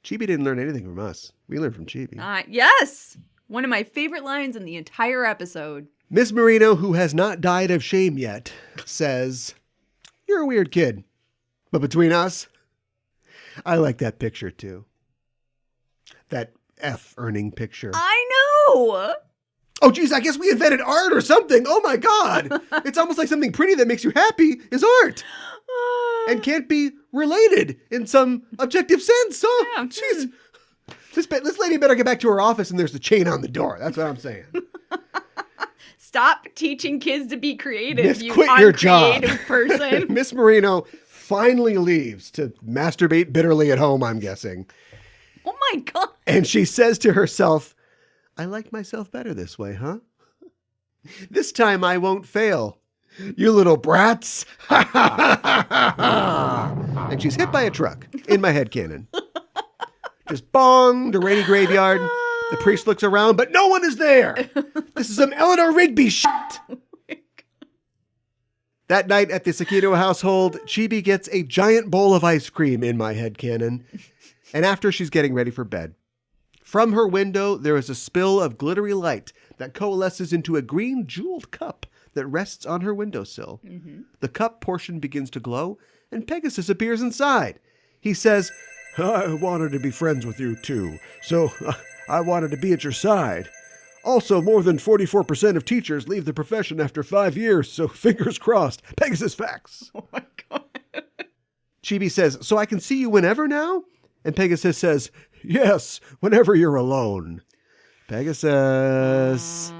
Chibi didn't learn anything from us. We learned from Chibi. Yes! One of my favorite lines in the entire episode. Miss Marino, who has not died of shame yet, says, you're a weird kid. But between us, I like that picture too. That F-earning picture. I know! Oh, geez, I guess we invented art or something. Oh, my God. It's almost like something pretty that makes you happy is art. And can't be related in some objective sense. Oh, Yeah. jeez. This lady better get back to her office and there's the chain on the door. That's what I'm saying. Stop teaching kids to be creative, Miss, you quit your job. uncreative person. Miss Marino finally leaves to masturbate bitterly at home, I'm guessing. Oh my God. And she says to herself, I like myself better this way, huh? This time I won't fail. You little brats. And she's hit by a truck in my headcanon. Just bong, the rainy graveyard. The priest looks around, but no one is there. This is some Eleanor Rigby shit. That night at the Sakino household, Chibi gets a giant bowl of ice cream in my headcanon. And after she's getting ready for bed, from her window, there is a spill of glittery light that coalesces into a green jeweled cup that rests on her windowsill. Mm-hmm. The cup portion begins to glow, and Pegasus appears inside. He says, I wanted to be friends with you too, so I wanted to be at your side. Also, more than 44% of teachers leave the profession after 5 years, so fingers crossed. Pegasus facts. Oh my God. Chibi says, so I can see you whenever now? And Pegasus says, yes, whenever you're alone. Pegasus.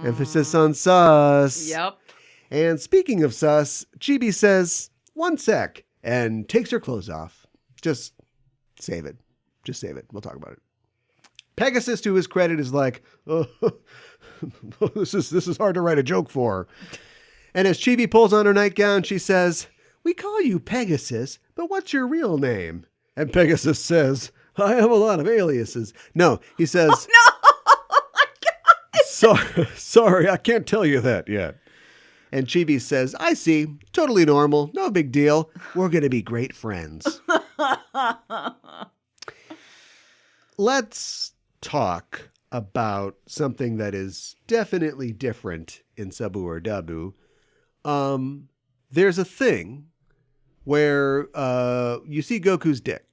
Emphasis on sus. Yep. And speaking of sus, Chibi says, one sec, and takes her clothes off. Just save it. Just save it. We'll talk about it. Pegasus, to his credit, is like, oh, this is hard to write a joke for. And as Chibi pulls on her nightgown, she says, we call you Pegasus, but what's your real name? And Pegasus says, I have a lot of aliases. No, he says, Oh my God. Sorry, I can't tell you that yet. And Chibi says, I see. Totally normal. No big deal. We're going to be great friends. Let's talk about something that is definitely different in Sabu or Dabu. There's a thing where you see Goku's dick.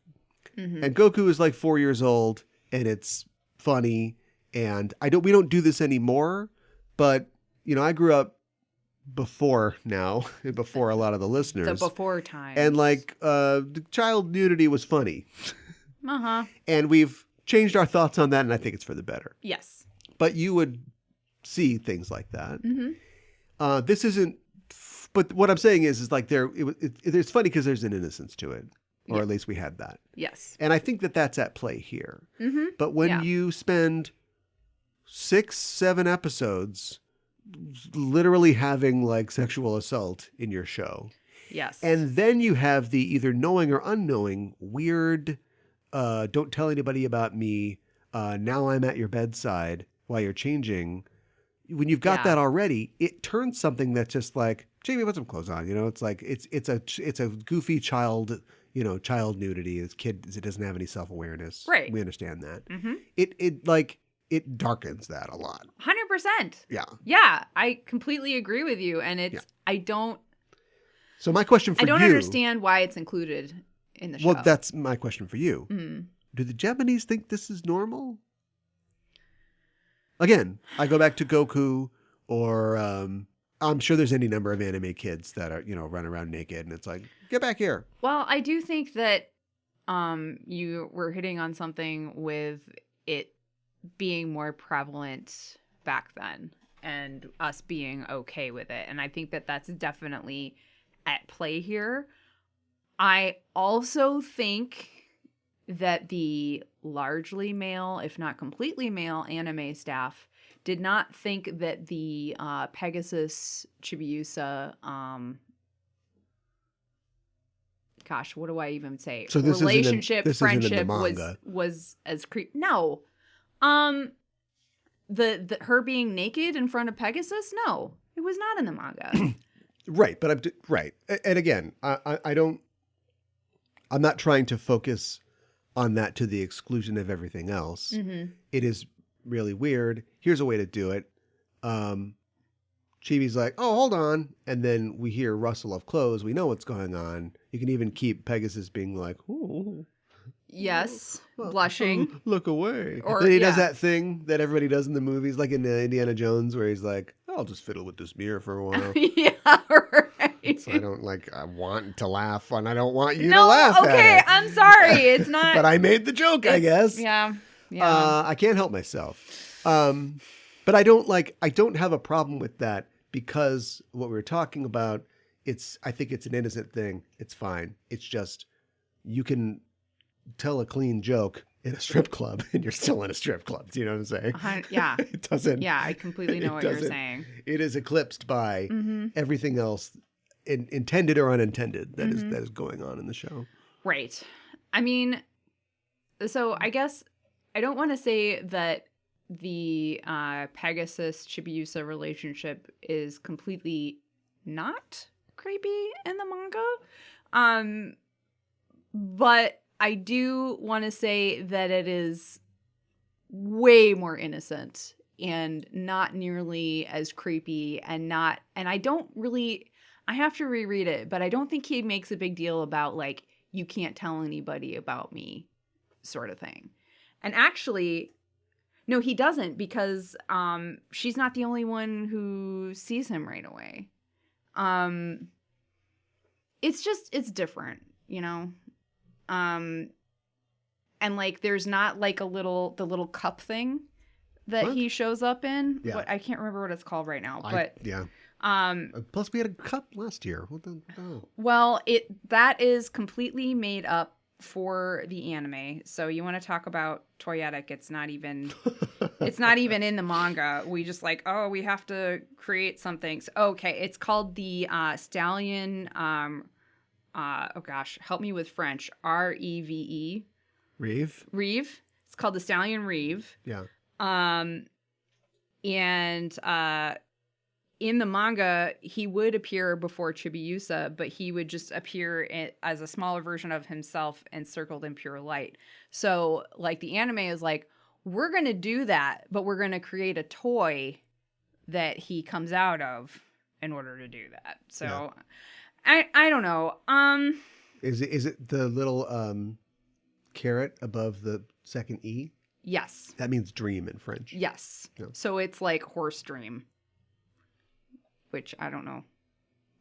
Mm-hmm. And Goku is like 4 years old, and it's funny. And we don't do this anymore, but I grew up before now, before a lot of the listeners. The before time. And like the child nudity was funny. Uh-huh. And we've changed our thoughts on that, and I think it's for the better. Yes. But you would see things like that. Mm-hmm. This isn't. But what I'm saying is like it's funny because there's an innocence to it, or at least we had that. Yes. And I think that that's at play here. Mm-hmm. But when you spend 6-7 episodes literally having like sexual assault in your show, yes, and then you have the either knowing or unknowing weird, don't tell anybody about me. Now I'm at your bedside while you're changing. When you've got that already, it turns something that's just like, Jamie, put some clothes on. It's like it's a goofy child, child nudity. This kid, it doesn't have any self-awareness. Right. We understand that. Mm-hmm. It darkens that a lot. 100%. Yeah. Yeah, I completely agree with you, and I don't. So my question for you, I don't understand why it's included in the show. Well, that's my question for you. Mm. Do the Japanese think this is normal? Again, I go back to Goku or I'm sure there's any number of anime kids that are, run around naked, and it's like, get back here. Well, I do think that you were hitting on something with it being more prevalent back then and us being okay with it. And I think that that's definitely at play here. I also think that the largely male, if not completely male, anime staff did not think that the Pegasus Chibiusa, gosh, what do I even say? So this relationship, this friendship isn't in the manga. was as No, the her being naked in front of Pegasus, no, it was not in the manga. Right, but right, and again, I'm not trying to focus on that to the exclusion of everything else. Mm-hmm. It is really weird. Here's a way to do it. Chibi's like, oh, hold on. And then we hear rustle of clothes. We know what's going on. You can even keep Pegasus being like, oh. Yes, blushing. Look away. Or, then he does that thing that everybody does in the movies, like in Indiana Jones, where he's like, I'll just fiddle with this mirror for a while. Yeah, right. So I want to laugh, and I don't want you to laugh at okay, it. I'm sorry. It's not. But I made the joke, I guess. Yeah. I can't help myself. But I don't have a problem with that because what we were talking about, I think it's an innocent thing. It's fine. It's just, you can tell a clean joke in a strip club and you're still in a strip club. Do you know what I'm saying? Yeah. It doesn't. Yeah, I completely know what you're saying. It is eclipsed by everything else, intended or unintended, that is going on in the show. Right. I mean, so I guess I don't want to say that the Pegasus Chibiusa relationship is completely not creepy in the manga. But I do want to say that it is way more innocent and not nearly as creepy and I have to reread it, but I don't think he makes a big deal about like, you can't tell anybody about me sort of thing. And actually, no, he doesn't, because she's not the only one who sees him right away. It's different, you know? And like, there's not like the little cup thing that he shows up in. Yeah. But I can't remember what it's called right now. Yeah. Plus we had a cup last year. What the hell? Well, that is completely made up for the anime. So you want to talk about toyetic, it's not even in the manga. We just like, oh, we have to create something. So, okay, it's called the stallion oh gosh, help me with French. Reve. Reeve. It's called the stallion Reeve. Yeah. And in the manga, he would appear before Chibiusa, but he would just appear as a smaller version of himself encircled in pure light. So, like, the anime is like, we're going to do that, but we're going to create a toy that he comes out of in order to do that. So, yeah. I don't know. Is it the little caret above the second E? Yes. That means dream in French. Yes. Yeah. So it's like horse dream. Which I don't know.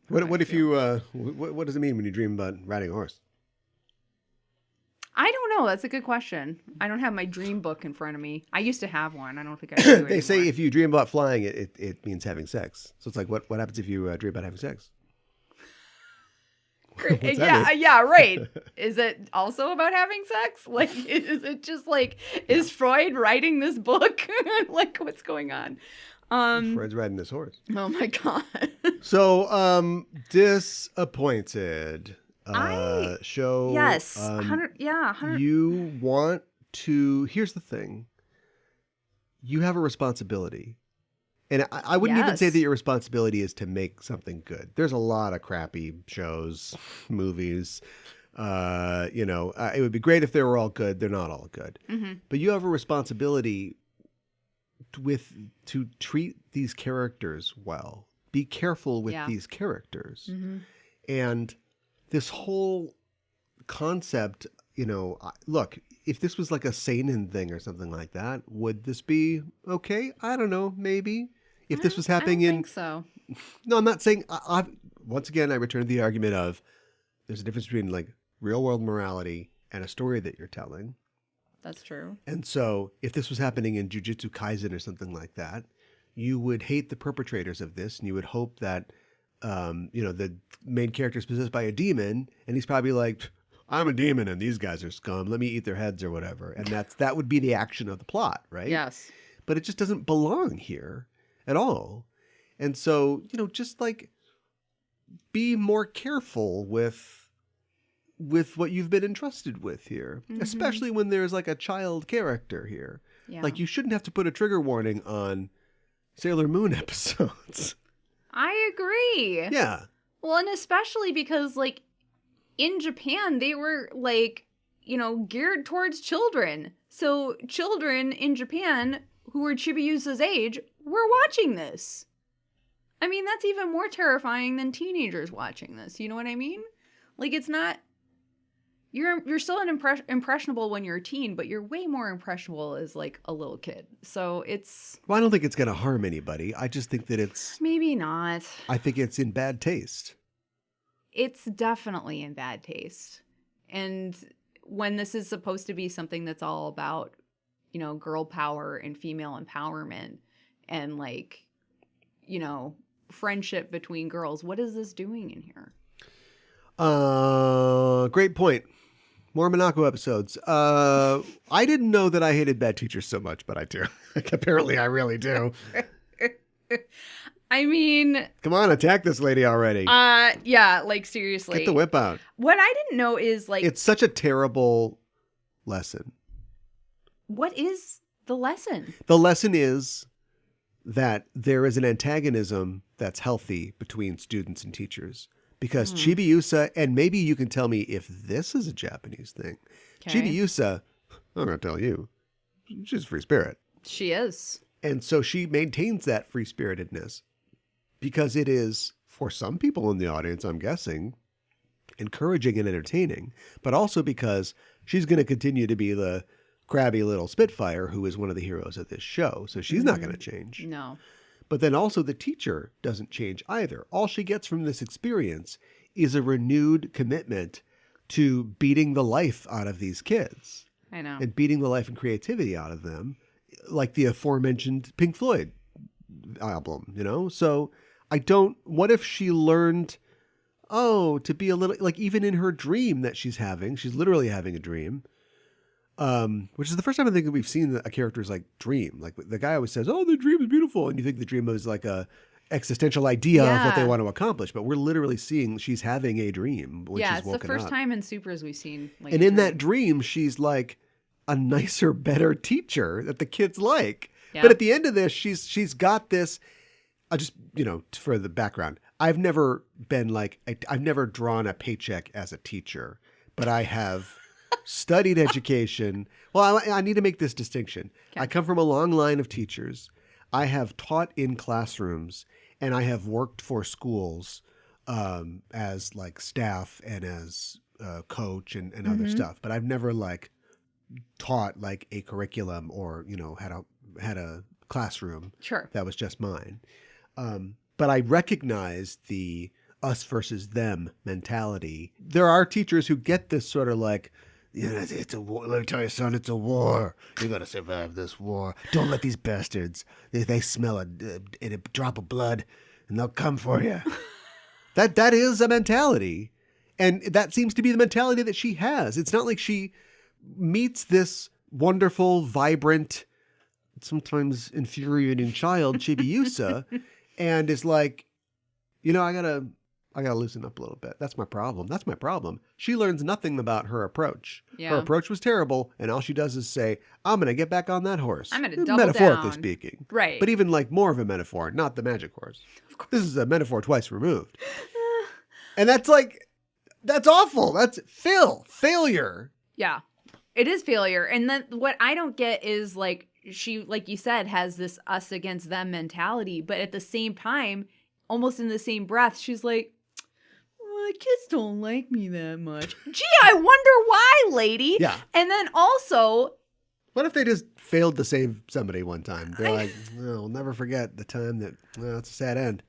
What if you what does it mean when you dream about riding a horse? I don't know. That's a good question. I don't have my dream book in front of me. I used to have one. I don't think I do anymore. They say if you dream about flying, it means having sex. So it's like, what happens if you dream about having sex? Yeah, right. Is it also about having sex? Like, is it just like, is Freud writing this book? Like, what's going on? Freud's riding this horse. Oh my god. So, disappointed. Show. Yes. 100. You want to. Here's the thing. You have a responsibility. And I wouldn't even say that your responsibility is to make something good. There's a lot of crappy shows, movies. It would be great if they were all good. They're not all good. Mm-hmm. But you have a responsibility to treat these characters well. Be careful with these characters. Mm-hmm. And this whole concept, look, if this was like a seinen thing or something like that, would this be okay? I don't know, maybe. If this was happening I don't think so. No, I'm not saying. Once again, I return to the argument of there's a difference between like real world morality and a story that you're telling. That's true. And so, if this was happening in Jujutsu Kaisen or something like that, you would hate the perpetrators of this, and you would hope that, the main character is possessed by a demon, and he's probably like, "I'm a demon, and these guys are scum. Let me eat their heads or whatever." And that would be the action of the plot, right? Yes. But it just doesn't belong here at all. And so, just like be more careful with what you've been entrusted with here, especially when there's like a child character here. Yeah. Like you shouldn't have to put a trigger warning on Sailor Moon episodes. I agree. Yeah. Well, and especially because like in Japan, they were like, geared towards children. So children in Japan who were Chibiusa's age were watching this. I mean, that's even more terrifying than teenagers watching this. You know what I mean? Like, it's not... You're still impressionable when you're a teen, but you're way more impressionable as, like, a little kid. So it's... Well, I don't think it's going to harm anybody. I just think that it's... Maybe not. I think it's in bad taste. It's definitely in bad taste. And when this is supposed to be something that's all about, girl power and female empowerment and, like, friendship between girls, what is this doing in here? Great point. More Monaco episodes. I didn't know that I hated bad teachers so much, but I do. Apparently I really do. I mean... Come on, attack this lady already. Yeah, like seriously. Get the whip out. What I didn't know is like... It's such a terrible lesson. What is the lesson? The lesson is that there is an antagonism that's healthy between students and teachers. Because Chibiusa, and maybe you can tell me if this is a Japanese thing. Okay. Chibiusa, I'm going to tell you, she's a free spirit. She is. And so she maintains that free spiritedness because it is, for some people in the audience, I'm guessing, encouraging and entertaining, but also because she's going to continue to be the crabby little Spitfire who is one of the heroes of this show. So she's not going to change. No. But then also the teacher doesn't change either. All she gets from this experience is a renewed commitment to beating the life out of these kids. I know. And beating the life and creativity out of them, like the aforementioned Pink Floyd album, So what if she learned, to be a little, like even in her dream that she's literally having a dream. Which is the first time I think we've seen a character's like dream. Like the guy always says, "Oh, the dream is beautiful," and you think the dream is like a existential idea of what they want to accomplish. But we're literally seeing she's having a dream. When she's it's the first time in Supers we've seen. Like, and in that dream, she's like a nicer, better teacher that the kids like. Yeah. But at the end of this, she's got this. I just for the background, I've never been like I've never drawn a paycheck as a teacher, but I have. Studied education. Well, I need to make this distinction. Okay. I come from a long line of teachers. I have taught in classrooms, and I have worked for schools as like staff and as coach and other stuff. But I've never like taught like a curriculum or had a classroom that was just mine. But I recognize the us versus them mentality. There are teachers who get this sort of like. It's a war. Let me tell you, son, it's a war. You got to survive this war. Don't let these bastards, they smell a drop of blood and they'll come for you. That is a mentality. And that seems to be the mentality that she has. It's not like she meets this wonderful, vibrant, sometimes infuriating child, Chibiusa, and is like, I gotta loosen up a little bit. That's my problem. She learns nothing about her approach. Yeah. Her approach was terrible, and all she does is say, "I'm gonna get back on that horse." I'm gonna double metaphorically down. speaking, right? But even like more of a metaphor, not the magic horse. Of course. This is a metaphor twice removed, and that's awful. That's failure. Yeah, it is failure. And then what I don't get is like she, like you said, has this us against them mentality, but at the same time, almost in the same breath, she's like. Kids don't like me that much. Gee, I wonder why, lady. Yeah. And then also... What if they just failed to save somebody one time? They're like, we'll never forget the time that... Well, it's a sad end.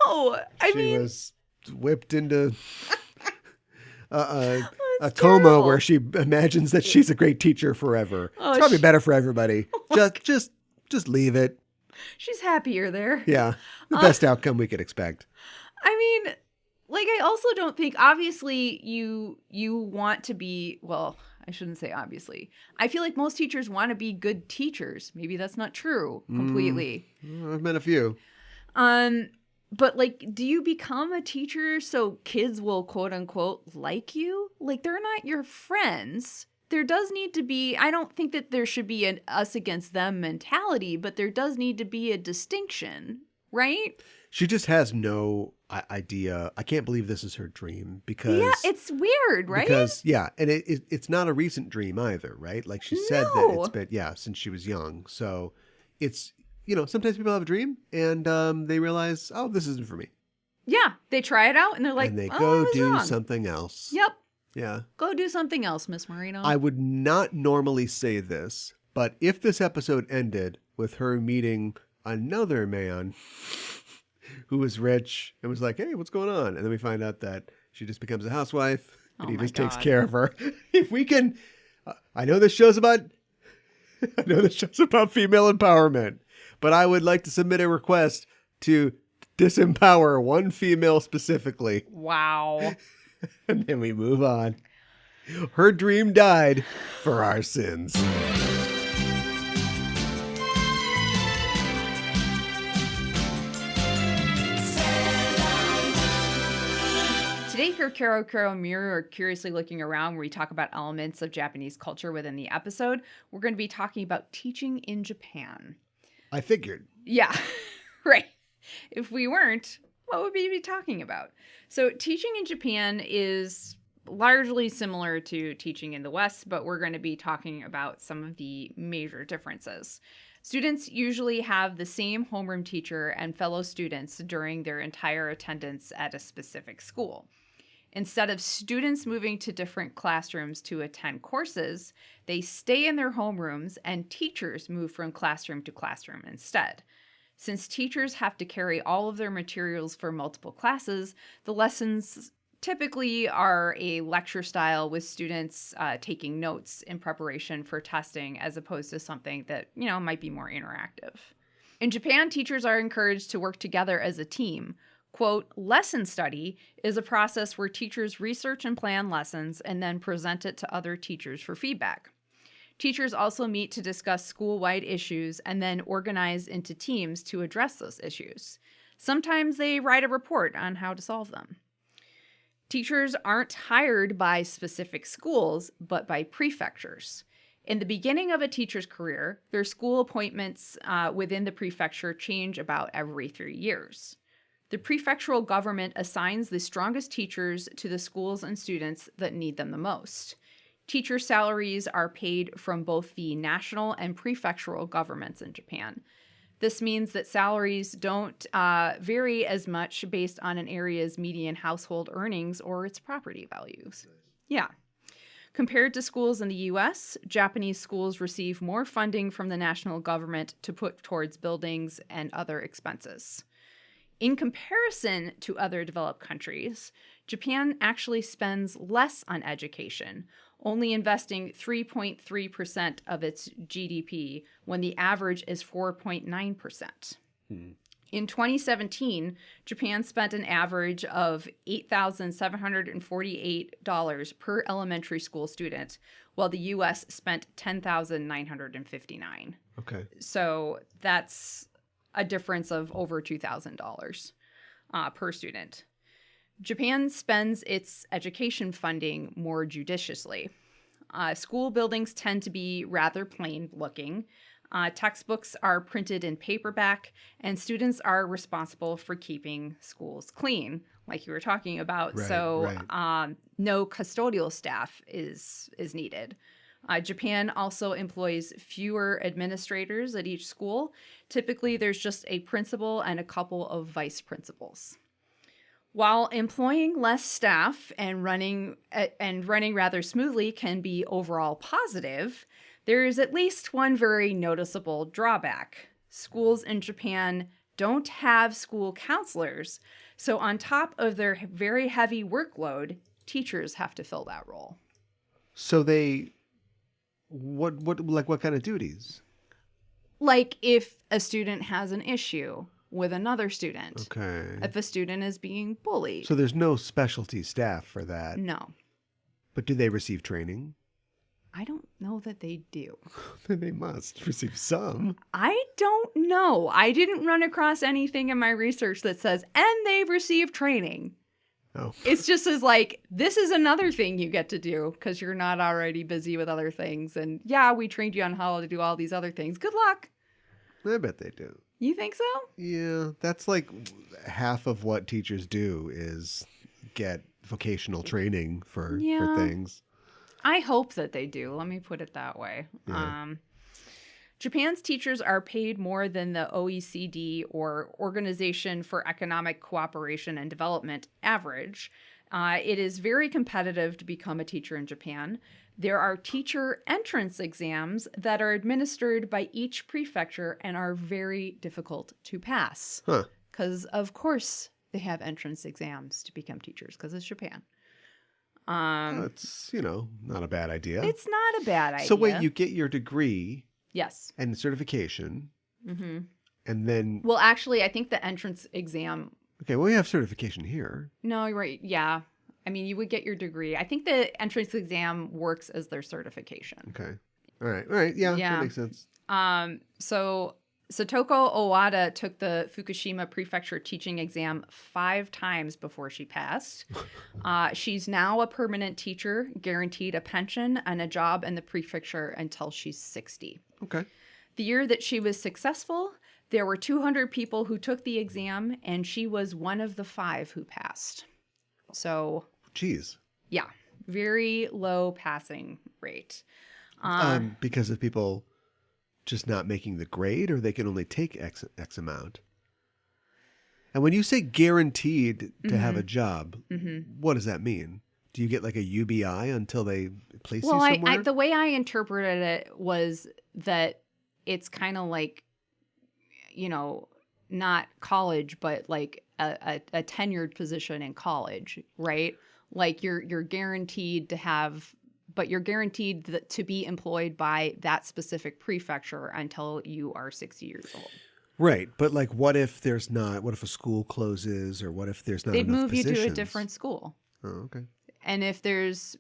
know. She was whipped into a That's coma terrible. where she imagines that she's a great teacher forever. Oh, It's probably better for everybody. Just leave it. She's happier there. Yeah, the best outcome we could expect. I mean, like, I also don't think, obviously, you want to be, well, I shouldn't say obviously. I feel like most teachers want to be good teachers. Maybe that's not true completely. I've met a few. But, like, do you become a teacher so kids will, quote unquote, like you? Like, they're not your friends. There does need to be, I don't think that there should be an us against them mentality, but there does need to be a distinction, right? She just has no idea. I can't believe this is her dream because... Yeah, it's weird, right? Because, yeah, and it's not a recent dream either, right? Like she said that it's been, since she was young. So it's, sometimes people have a dream and they realize, oh, this isn't for me. Yeah, they try it out and they're like, and they I go was do wrong. something else. Yep. Yeah. Go do something else, Miss Marino. I would not normally say this, but if this episode ended with her meeting another man who was rich and was like, hey, what's going on? And then we find out that she just becomes a housewife and he just takes care of her. If we can, I know this show's about female empowerment, but I would like to submit a request to disempower one female specifically. Wow. And then we move on. Her dream died for our sins. Today for Kero Kero Mirror, or Curiously Looking Around, where we talk about elements of Japanese culture within the episode, we're going to be talking about teaching in Japan. I figured. Yeah, right. If we weren't, what would we be talking about? So teaching in Japan is largely similar to teaching in the West, but we're going to be talking about some of the major differences. Students usually have the same homeroom teacher and fellow students during their entire attendance at a specific school. Instead of students moving to different classrooms to attend courses, they stay in their homerooms and teachers move from classroom to classroom instead. Since teachers have to carry all of their materials for multiple classes, the lessons typically are a lecture style with students taking notes in preparation for testing as opposed to something that, might be more interactive. In Japan, teachers are encouraged to work together as a team. Quote, lesson study is a process where teachers research and plan lessons and then present it to other teachers for feedback. Teachers also meet to discuss school-wide issues and then organize into teams to address those issues. Sometimes they write a report on how to solve them. Teachers aren't hired by specific schools, but by prefectures. In the beginning of a teacher's career, their school appointments within the prefecture change about every 3 years. The prefectural government assigns the strongest teachers to the schools and students that need them the most. Teacher salaries are paid from both the national and prefectural governments in Japan. This means that salaries don't vary as much based on an area's median household earnings or its property values. Yeah. Compared to schools in the U.S., Japanese schools receive more funding from the national government to put towards buildings and other expenses. In comparison to other developed countries, Japan actually spends less on education, only investing 3.3% of its GDP when the average is 4.9%. In 2017, Japan spent an average of $8,748 per elementary school student, while the U.S. spent $10,959. Okay. So that's a difference of over $2,000 per student. Japan spends its education funding more judiciously. School buildings tend to be rather plain looking. Textbooks are printed in paperback, and students are responsible for keeping schools clean, like you were talking about. Right. No custodial staff is needed. Japan also employs fewer administrators at each school. Typically, there's just a principal and a couple of vice principals. While employing less staff and running rather smoothly can be overall positive, there is at least one very noticeable drawback. Schools in Japan don't have school counselors. So on top of their very heavy workload, teachers have to fill that role. So they, what kind of duties? Like if a student has an issue with another student. Okay. If a student is being bullied. So there's no specialty staff for that. No. But do they receive training? I don't know that they do. They must receive some. I don't know. I didn't run across anything in my research that says, and they receive training. Oh. It's just as like, this is another thing you get to do because you're not already busy with other things. And yeah, we trained you on how to do all these other things. Good luck. I bet they do. You think so? Yeah, that's like half of what teachers do is get vocational training for things. I hope that they do. Let me put it that way. Yeah. Japan's teachers are paid more than the OECD or Organization for Economic Cooperation and Development average. It is very competitive to become a teacher in Japan. There are teacher entrance exams that are administered by each prefecture and are very difficult to pass. Huh. Because, of course, they have entrance exams to become teachers because it's Japan. It's, not a bad idea. It's not a bad idea. So wait, you get your degree Yes. and certification, Mm-hmm. and then... Well, actually, I think the entrance exam... Okay, well, we have certification here. No, you're right. Yeah. I mean, you would get your degree. I think the entrance exam works as their certification. Okay. All right. Yeah, that makes sense. So Satoko Owada took the Fukushima Prefecture teaching exam 5 times before she passed. She's now a permanent teacher, guaranteed a pension and a job in the prefecture until she's 60. Okay. The year that she was successful, there were 200 people who took the exam, and she was one of the 5 who passed. So, Jeez. yeah, very low passing rate. Because of people just not making the grade, or they can only take X amount? And when you say guaranteed to have a job, what does that mean? Do you get like a UBI until they place you somewhere? Well, the way I interpreted it was that it's kind of like, not college, but like a tenured position in college, right? Like you're guaranteed to have, but you're guaranteed to be employed by that specific prefecture until you are 60 years old. Right, but like, what if a school closes, or what if there's not enough positions? They'd move you to a different school. Oh, okay. And if there's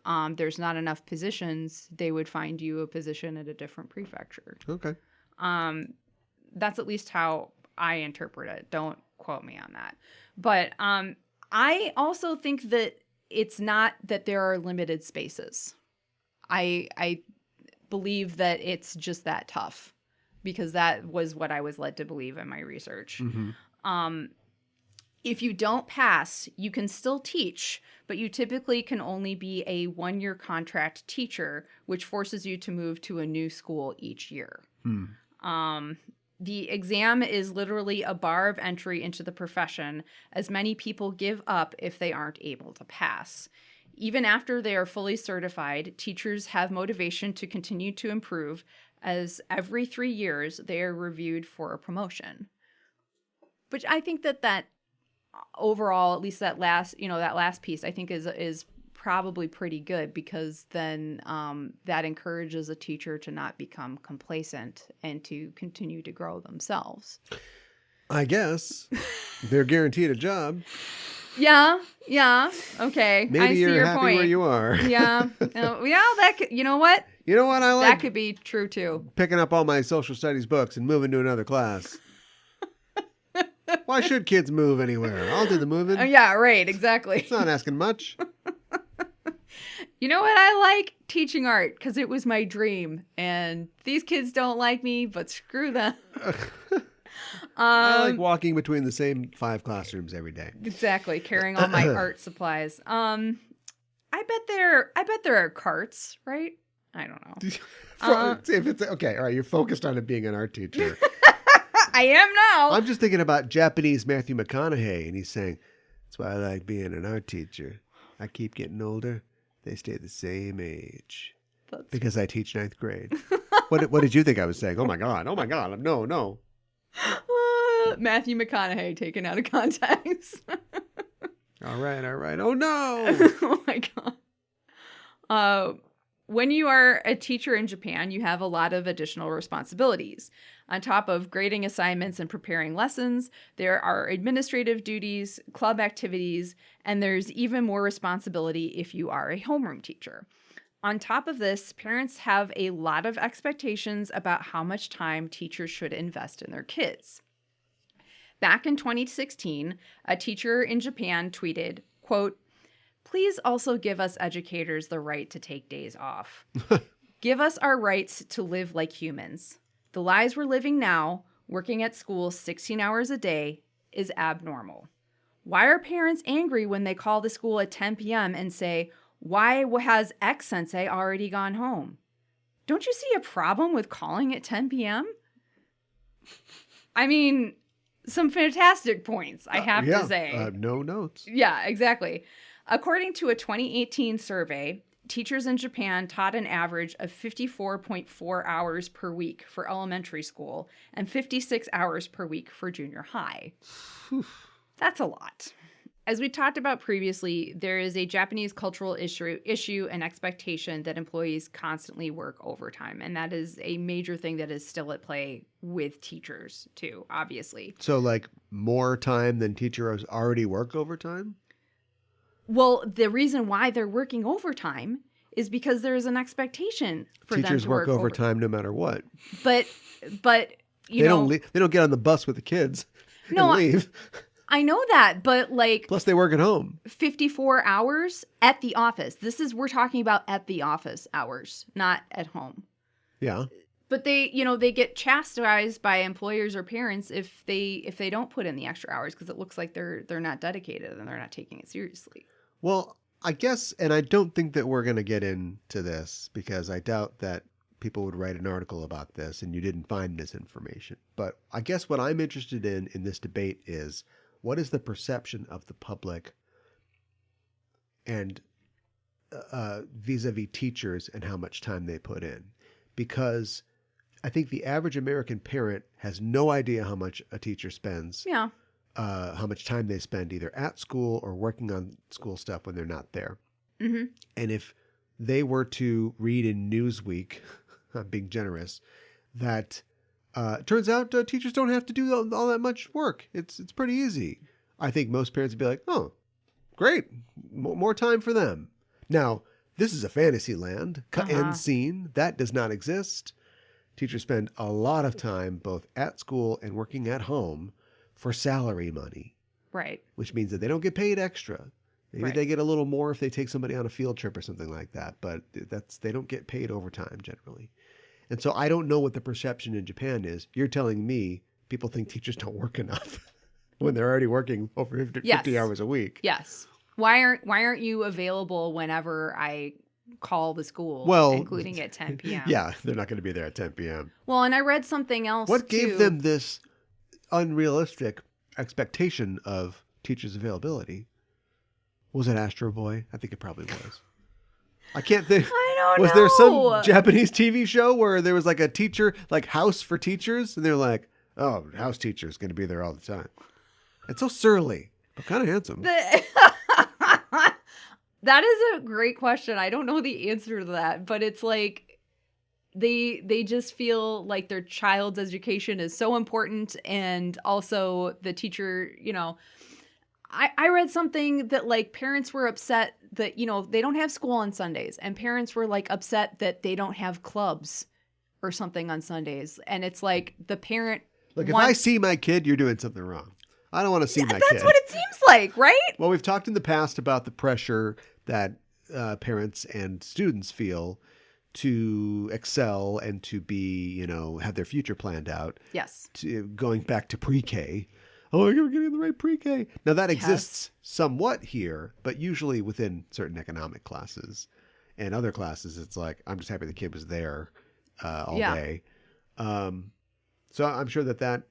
not enough positions, they would find you a position at a different prefecture. Okay. That's at least how I interpret it. Don't quote me on that. But I also think that it's not that there are limited spaces. I believe that it's just that tough, because that was what I was led to believe in my research. Mm-hmm. If you don't pass, you can still teach, but you typically can only be a 1-year contract teacher, which forces you to move to a new school each year. The exam is literally a bar of entry into the profession, as many people give up if they aren't able to pass. Even after they are fully certified, teachers have motivation to continue to improve, as every 3 years they are reviewed for a promotion. Which I think that overall, at least that last piece, I think is probably pretty good, because then that encourages a teacher to not become complacent and to continue to grow themselves. I guess they're guaranteed a job. Yeah. Okay. Maybe I see you're your happy point. where you are. Yeah. That could, you know what? You know what I like? That could be true too. Picking up all my social studies books and moving to another class. Why should kids move anywhere? I'll do the moving. Yeah, right. Exactly. It's not asking much. You know what I like? Teaching art, because it was my dream. And these kids don't like me, but screw them. I like walking between the same 5 classrooms every day. Exactly, carrying all my art supplies. I bet there are carts, right? I don't know. If it's okay, all right, you're focused on it being an art teacher. I am now. I'm just thinking about Japanese Matthew McConaughey, and he's saying, "That's why I like being an art teacher. I keep getting older. They stay the same age. Because I teach 9th grade." What did you think I was saying? Oh my God. No. Matthew McConaughey taken out of context. All right. Oh, no. Oh, my God. When you are a teacher in Japan, you have a lot of additional responsibilities. On top of grading assignments and preparing lessons, there are administrative duties, club activities, and there's even more responsibility if you are a homeroom teacher. On top of this, parents have a lot of expectations about how much time teachers should invest in their kids. Back in 2016, a teacher in Japan tweeted, quote, "Please also give us educators the right to take days off. Give us our rights to live like humans. The lives we're living now, working at school 16 hours a day, is abnormal. Why are parents angry when they call the school at 10 p.m. and say, 'Why has X sensei already gone home?' Don't you see a problem with calling at 10 p.m.? I mean, some fantastic points, I have to say. No notes. Yeah, exactly. According to a 2018 survey, teachers in Japan taught an average of 54.4 hours per week for elementary school and 56 hours per week for junior high. That's a lot. As we talked about previously, there is a Japanese cultural issue and expectation that employees constantly work overtime. And that is a major thing that is still at play with teachers, too, obviously. So, like, more time than teachers already work overtime? Well, the reason why they're working overtime is because there is an expectation for them to work Teachers work overtime no matter what. But you know, they don't get on the bus with the kids and leave. I know that, but like, plus they work at home. 54 hours at the office. We're talking about at the office hours, not at home. Yeah. But they get chastised by employers or parents if they don't put in the extra hours because it looks like they're not dedicated and they're not taking it seriously. Well, I guess, and I don't think that we're going to get into this because I doubt that people would write an article about this and you didn't find this information. But I guess what I'm interested in this debate is, what is the perception of the public and vis-a-vis teachers and how much time they put in? Because I think the average American parent has no idea how much a teacher spends. Yeah. How much time they spend either at school or working on school stuff when they're not there. Mm-hmm. And if they were to read in Newsweek, I'm being generous, that it turns out teachers don't have to do all that much work. It's pretty easy. I think most parents would be like, oh, great. More time for them. Now, this is a fantasy land. End scene. That does not exist. Teachers spend a lot of time both at school and working at home for salary money. Right. Which means that they don't get paid extra. Maybe they get a little more if they take somebody on a field trip or something like that. But they don't get paid overtime generally. And so I don't know what the perception in Japan is. You're telling me people think teachers don't work enough when they're already working over 50 hours a week. Yes. Why aren't you available whenever I call the school, including at 10 p.m.? Yeah, they're not going to be there at 10 p.m. Well, and I read something else, What gave them this unrealistic expectation of teachers' availability? Was it Astro Boy? I think it probably was. I can't think. I don't know. Was there some Japanese TV show where there was like a teacher, like house for teachers? And they're like, oh, house teacher is going to be there all the time. It's so surly, but kind of handsome. That is a great question. I don't know the answer to that, but it's like they just feel like their child's education is so important. And also the teacher, I read something that like parents were upset that, they don't have school on Sundays, and parents were like upset that they don't have clubs or something on Sundays. And it's like the parent. Look, if I see my kid, you're doing something wrong. I don't want to see my kid. That's what it seems like, right? Well, we've talked in the past about the pressure that parents and students feel to excel and to be, have their future planned out. Yes. Going back to pre-K. Oh, you're getting the right pre-K. Now that exists somewhat here, but usually within certain economic classes. And other classes, it's like, I'm just happy the kid was there all day. So I'm sure that,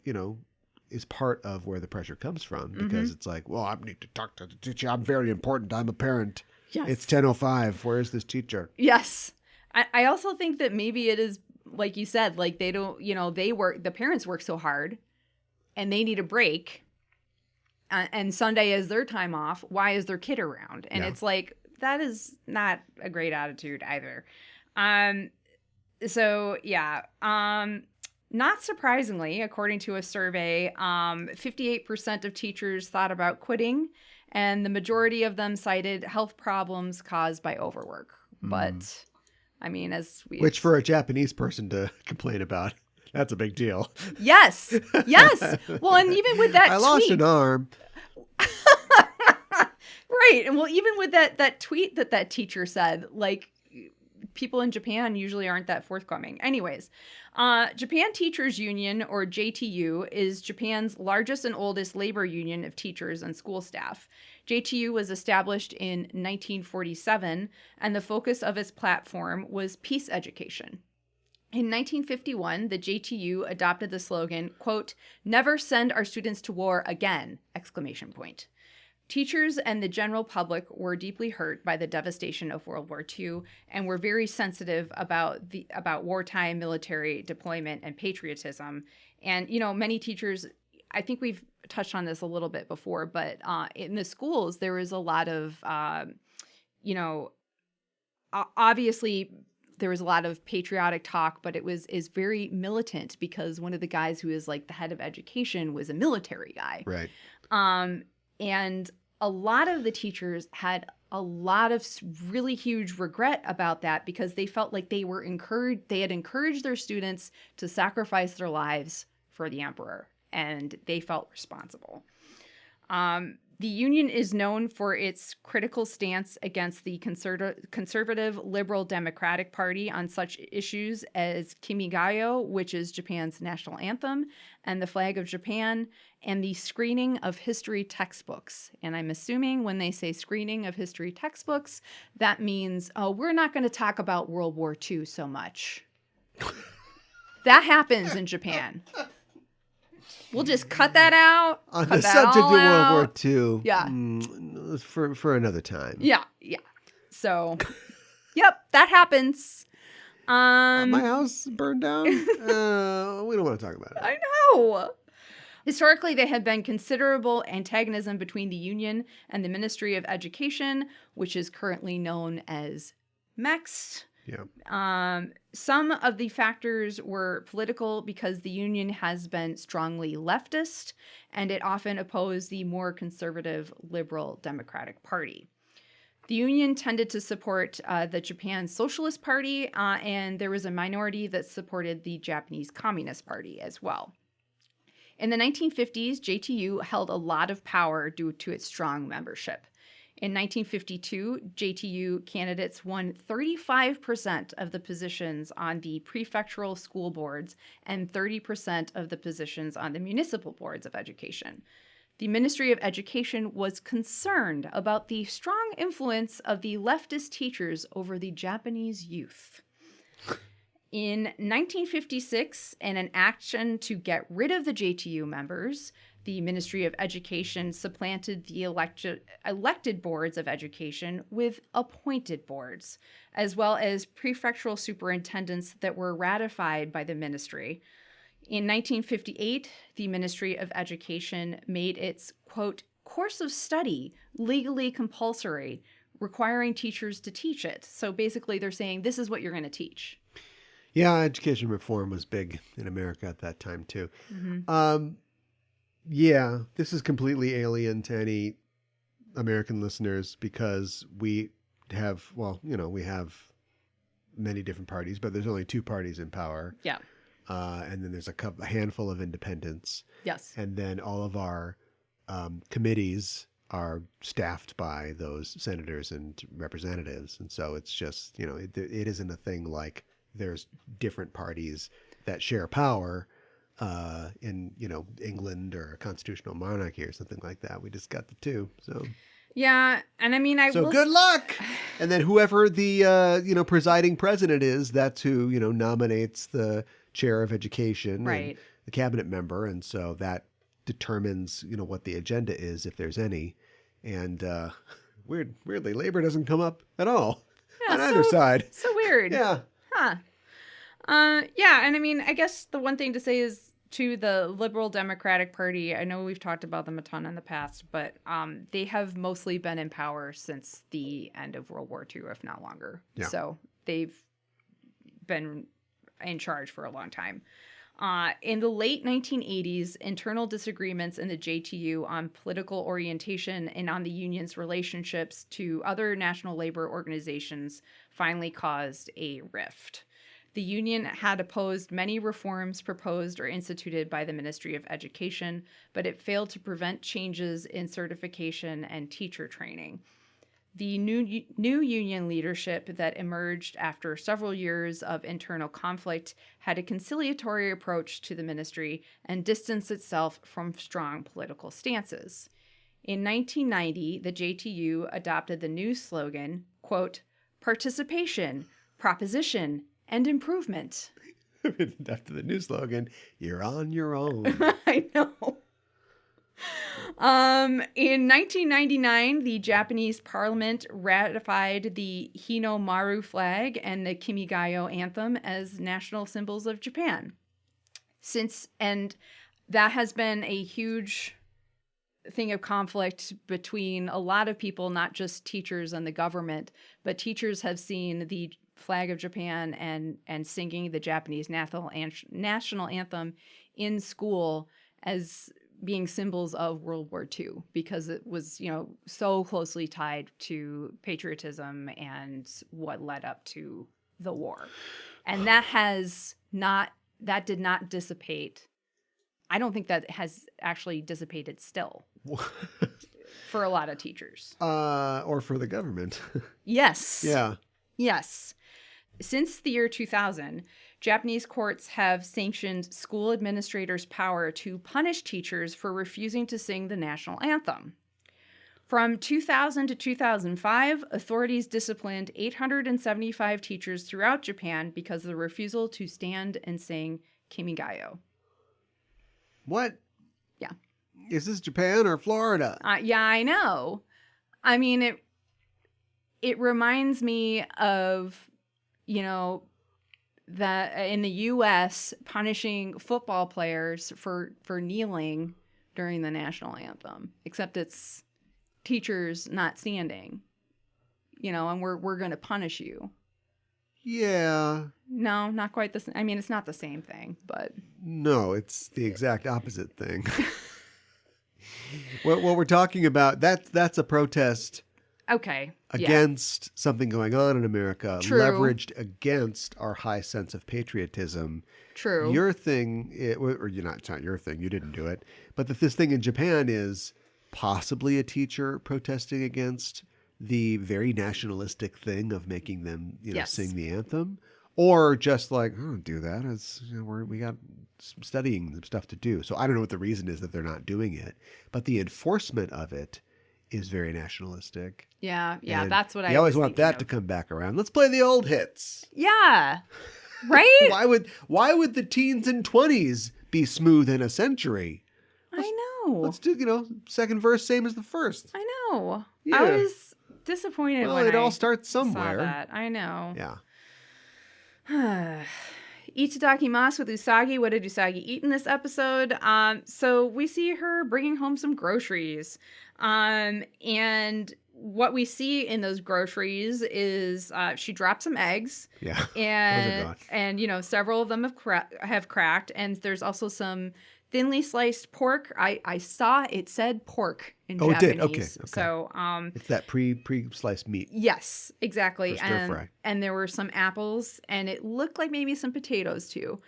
is part of where the pressure comes from, because it's like, well, I need to talk to the teacher. I'm very important. I'm a parent. Yes. It's 10:05. Where is this teacher? Yes. I also think that maybe it is, like you said, like they don't, the parents work so hard and they need a break, and Sunday is their time off, why is their kid around? And it's like, that is not a great attitude either. Not surprisingly, according to a survey, 58% of teachers thought about quitting, and the majority of them cited health problems caused by overwork. But, I mean, which for a Japanese person to complain about, that's a big deal. Yes. Well, and even with that I lost an arm. Right. And well, even with that tweet that teacher said, like, people in Japan usually aren't that forthcoming. Anyways, Japan Teachers Union, or JTU, is Japan's largest and oldest labor union of teachers and school staff. JTU was established in 1947, and the focus of its platform was peace education. In 1951, the JTU adopted the slogan, quote, "Never send our students to war again!" exclamation point. Teachers and the general public were deeply hurt by the devastation of World War II and were very sensitive about wartime military deployment and patriotism. And, you know, many teachers, I think we've touched on this a little bit before, but in the schools, there was a lot of, obviously there was a lot of patriotic talk, but is very militant because one of the guys who is like the head of education was a military guy. Right. And a lot of the teachers had a lot of really huge regret about that because they felt like they had encouraged their students to sacrifice their lives for the emperor, and they felt responsible. The union is known for its critical stance against the conservative Liberal Democratic Party on such issues as Kimigayo, which is Japan's national anthem, and the flag of Japan, and the screening of history textbooks. And I'm assuming when they say screening of history textbooks, that means, we're not going to talk about World War II so much. That happens in Japan. We'll just cut that out. On the subject of World War II. Yeah. For another time. Yeah. So, yep, that happens. My house burned down? We don't want to talk about it. I know. Historically, there had been considerable antagonism between the union and the Ministry of Education, which is currently known as MEX. Yeah. Some of the factors were political because the union has been strongly leftist, and it often opposed the more conservative Liberal Democratic Party. The union tended to support the Japan Socialist Party, and there was a minority that supported the Japanese Communist Party as well. In the 1950s, JTU held a lot of power due to its strong membership. In 1952, JTU candidates won 35% of the positions on the prefectural school boards and 30% of the positions on the municipal boards of education. The Ministry of Education was concerned about the strong influence of the leftist teachers over the Japanese youth. In 1956, in an action to get rid of the JTU members, the Ministry of Education supplanted the elected boards of education with appointed boards, as well as prefectural superintendents that were ratified by the ministry. In 1958, the Ministry of Education made its, quote, course of study legally compulsory, requiring teachers to teach it. So basically they're saying, this is what you're going to teach. Yeah, education reform was big in America at that time, too. Mm-hmm. Yeah, this is completely alien to any American listeners because we have many different parties, but there's only two parties in power. Yeah. And then there's a handful of independents. Yes. And then all of our committees are staffed by those senators and representatives. And so it's just, it isn't a thing like there's different parties that share power in, England or a constitutional monarchy or something like that. We just got the two. So yeah, and I mean, good luck. And then whoever the presiding president is, that's who nominates the chair of education, right? And the cabinet member, and so that determines what the agenda is if there's any. And weirdly, labor doesn't come up at all on either side. So weird. Yeah. Huh. Yeah, and I mean, I guess the one thing to say is to the Liberal Democratic Party, I know we've talked about them a ton in the past, but they have mostly been in power since the end of World War II, if not longer. Yeah. So they've been in charge for a long time. In the late 1980s, internal disagreements in the JTU on political orientation and on the union's relationships to other national labor organizations finally caused a rift. The union had opposed many reforms proposed or instituted by the Ministry of Education, but it failed to prevent changes in certification and teacher training. The new union leadership that emerged after several years of internal conflict had a conciliatory approach to the ministry and distanced itself from strong political stances. In 1990, the JTU adopted the new slogan, quote, "Participation, proposition, and improvement." After the new slogan, "You're on your own." I know. In 1999, the Japanese parliament ratified the Hinomaru flag and the Kimigayo anthem as national symbols of Japan. And that has been a huge thing of conflict between a lot of people, not just teachers and the government, but teachers have seen the flag of Japan and singing the Japanese national anthem in school as being symbols of World War II, because it was, so closely tied to patriotism and what led up to the war. And that did not dissipate. I don't think that has actually dissipated still for a lot of teachers. Or for the government. Yes. Yeah. Yes. Since the year 2000, Japanese courts have sanctioned school administrators' power to punish teachers for refusing to sing the national anthem. From 2000 to 2005, authorities disciplined 875 teachers throughout Japan because of the refusal to stand and sing Kimigayo. What? Yeah. Is this Japan or Florida? Yeah, I know. I mean, it reminds me of, that in the U.S. punishing football players for kneeling during the national anthem, except it's teachers not standing, and we're going to punish you. Yeah. No, not quite the same. I mean, it's not the same thing, but. No, it's the exact opposite thing. What we're talking about, that's a protest. Okay. Against something going on in America, True. Leveraged against our high sense of patriotism. True. Your thing, it's not your thing, you didn't do it, but this thing in Japan is possibly a teacher protesting against the very nationalistic thing of making them, Yes. sing the anthem, or just like, do that. It's, we got some studying stuff to do. So I don't know what the reason is that they're not doing it, but the enforcement of it is very nationalistic. Yeah, And that's what I always was want that to come back around. Let's play the old hits. Yeah, right? Why would the teens and 20s be smooth in a century? I know. Let's do, second verse same as the first. I know. Yeah. I was disappointed Well, when it I all starts somewhere. saw that. I know. Yeah. Itadakimasu with Usagi. What did Usagi eat in this episode? So we see her bringing home some groceries. And what we see in those groceries is she dropped some eggs. Yeah. And several of them have cracked. And there's also some thinly sliced pork. I saw it said pork in Japanese. It did. Okay. So it's that pre-sliced meat. Yes, exactly. For stir fry. And there were some apples, and it looked like maybe some potatoes too.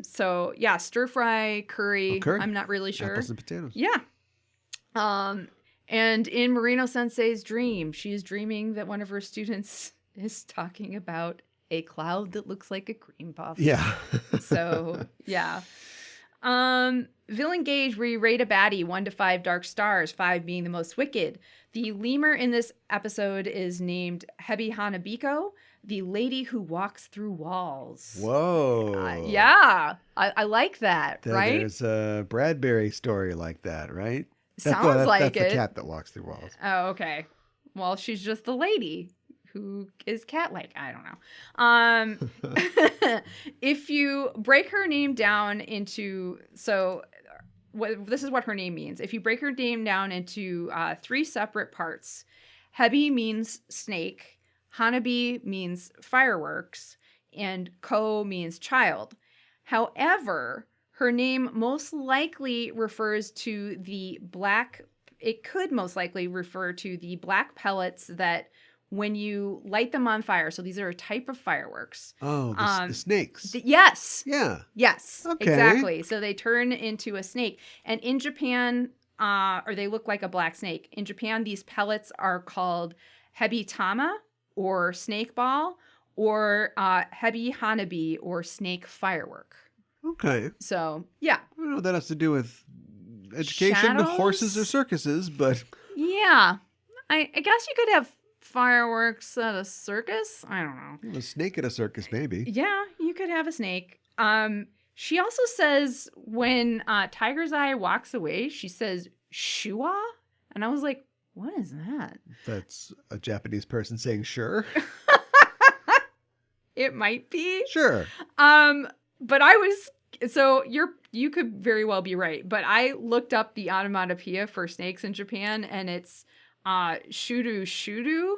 So yeah, stir fry, curry. Oh, curry. I'm not really sure. Apples and potatoes. Yeah. And in Marino Sensei's dream, she is dreaming that one of her students is talking about a cloud that looks like a cream puff. Yeah. So yeah. Villain gauge, we rate a baddie 1 to 5 dark stars, 5 being the most wicked. The lemur in this episode is named Hebi Hanabiko, the lady who walks through walls. Whoa. Yeah, I like that, right? There's a Bradbury story like that, right? Sounds like that's it. the cat that walks through walls. Oh, okay. Well, she's just the lady who is cat-like. I don't know. If you break her name down into... this is what her name means. If you break her name down into 3 separate parts, Hebi means snake, Hanabi means fireworks, and Ko means child. However, her name most likely refers to the black... It could most likely refer to the black pellets that when you light them on fire. So these are a type of fireworks. Oh, the snakes. Yes. Yeah. Yes. Okay. Exactly. So they turn into a snake. And in Japan, or they look like a black snake. In Japan, these pellets are called hebitama, or snake ball, or hebi hanabi, or snake firework. Okay. So, yeah. I don't know what that has to do with education, Shadows? horses, or circuses, but... Yeah. I guess you could have fireworks at a circus. I don't know. A snake at a circus, maybe. Yeah, you could have a snake. She also says when Tiger's Eye walks away, she says shua, and I was like, what is that? That's a Japanese person saying sure. It might be. Sure. But you could very well be right. But I looked up the onomatopoeia for snakes in Japan, and it's shuru shuru.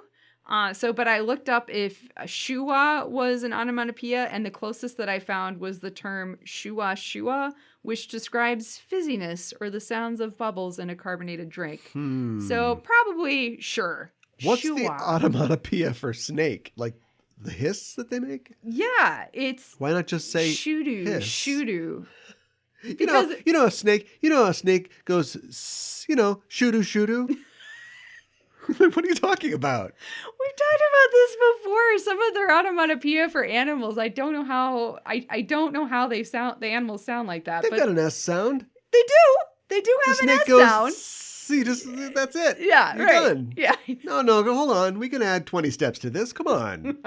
But I looked up if shua was an onomatopoeia, and the closest that I found was the term shua shua, which describes fizziness or the sounds of bubbles in a carbonated drink. So probably sure. What's Shua. the onomatopoeia for snake? Like the hiss that they make? Yeah, it's Why not just say shoo-doo, hiss? shoo-doo. You know a snake goes, shoo-doo, shoo-doo. What are you talking about? We've talked about this before. Some of their onomatopoeia for animals. I don't know how they sound. The animals sound like that. They've but got an S sound. They do. They do The have an snake S goes, sound. that's it. Yeah, You're right. done. Yeah. No, hold on. We can add 20 steps to this. Come on.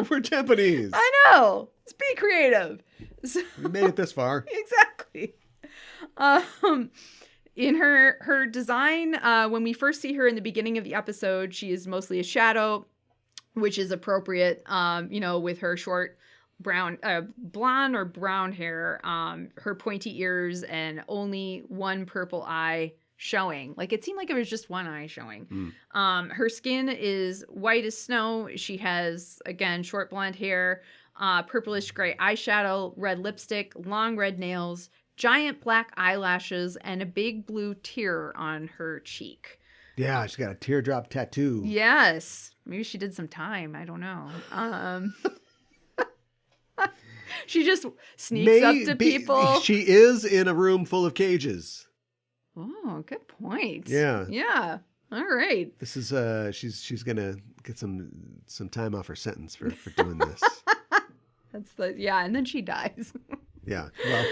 We're Japanese. I know. Let's be creative. So, We made it this far. exactly. In her design, when we first see her in the beginning of the episode, she is mostly a shadow, which is appropriate, with her short blonde or brown hair, her pointy ears, and only one purple eye showing. Like, it seemed like it was just one eye showing. Her skin is white as snow. She has, again, short blonde hair, purplish gray eyeshadow, red lipstick, long red nails, giant black eyelashes, and a big blue tear on her cheek. Yeah, she's got a teardrop tattoo. Yes. Maybe she did some time. I don't know. She just sneaks up to people. She is in a room full of cages. Oh, good point. Yeah. Yeah. All right. This is she's gonna get some time off her sentence for doing this. And then she dies. Yeah. Well,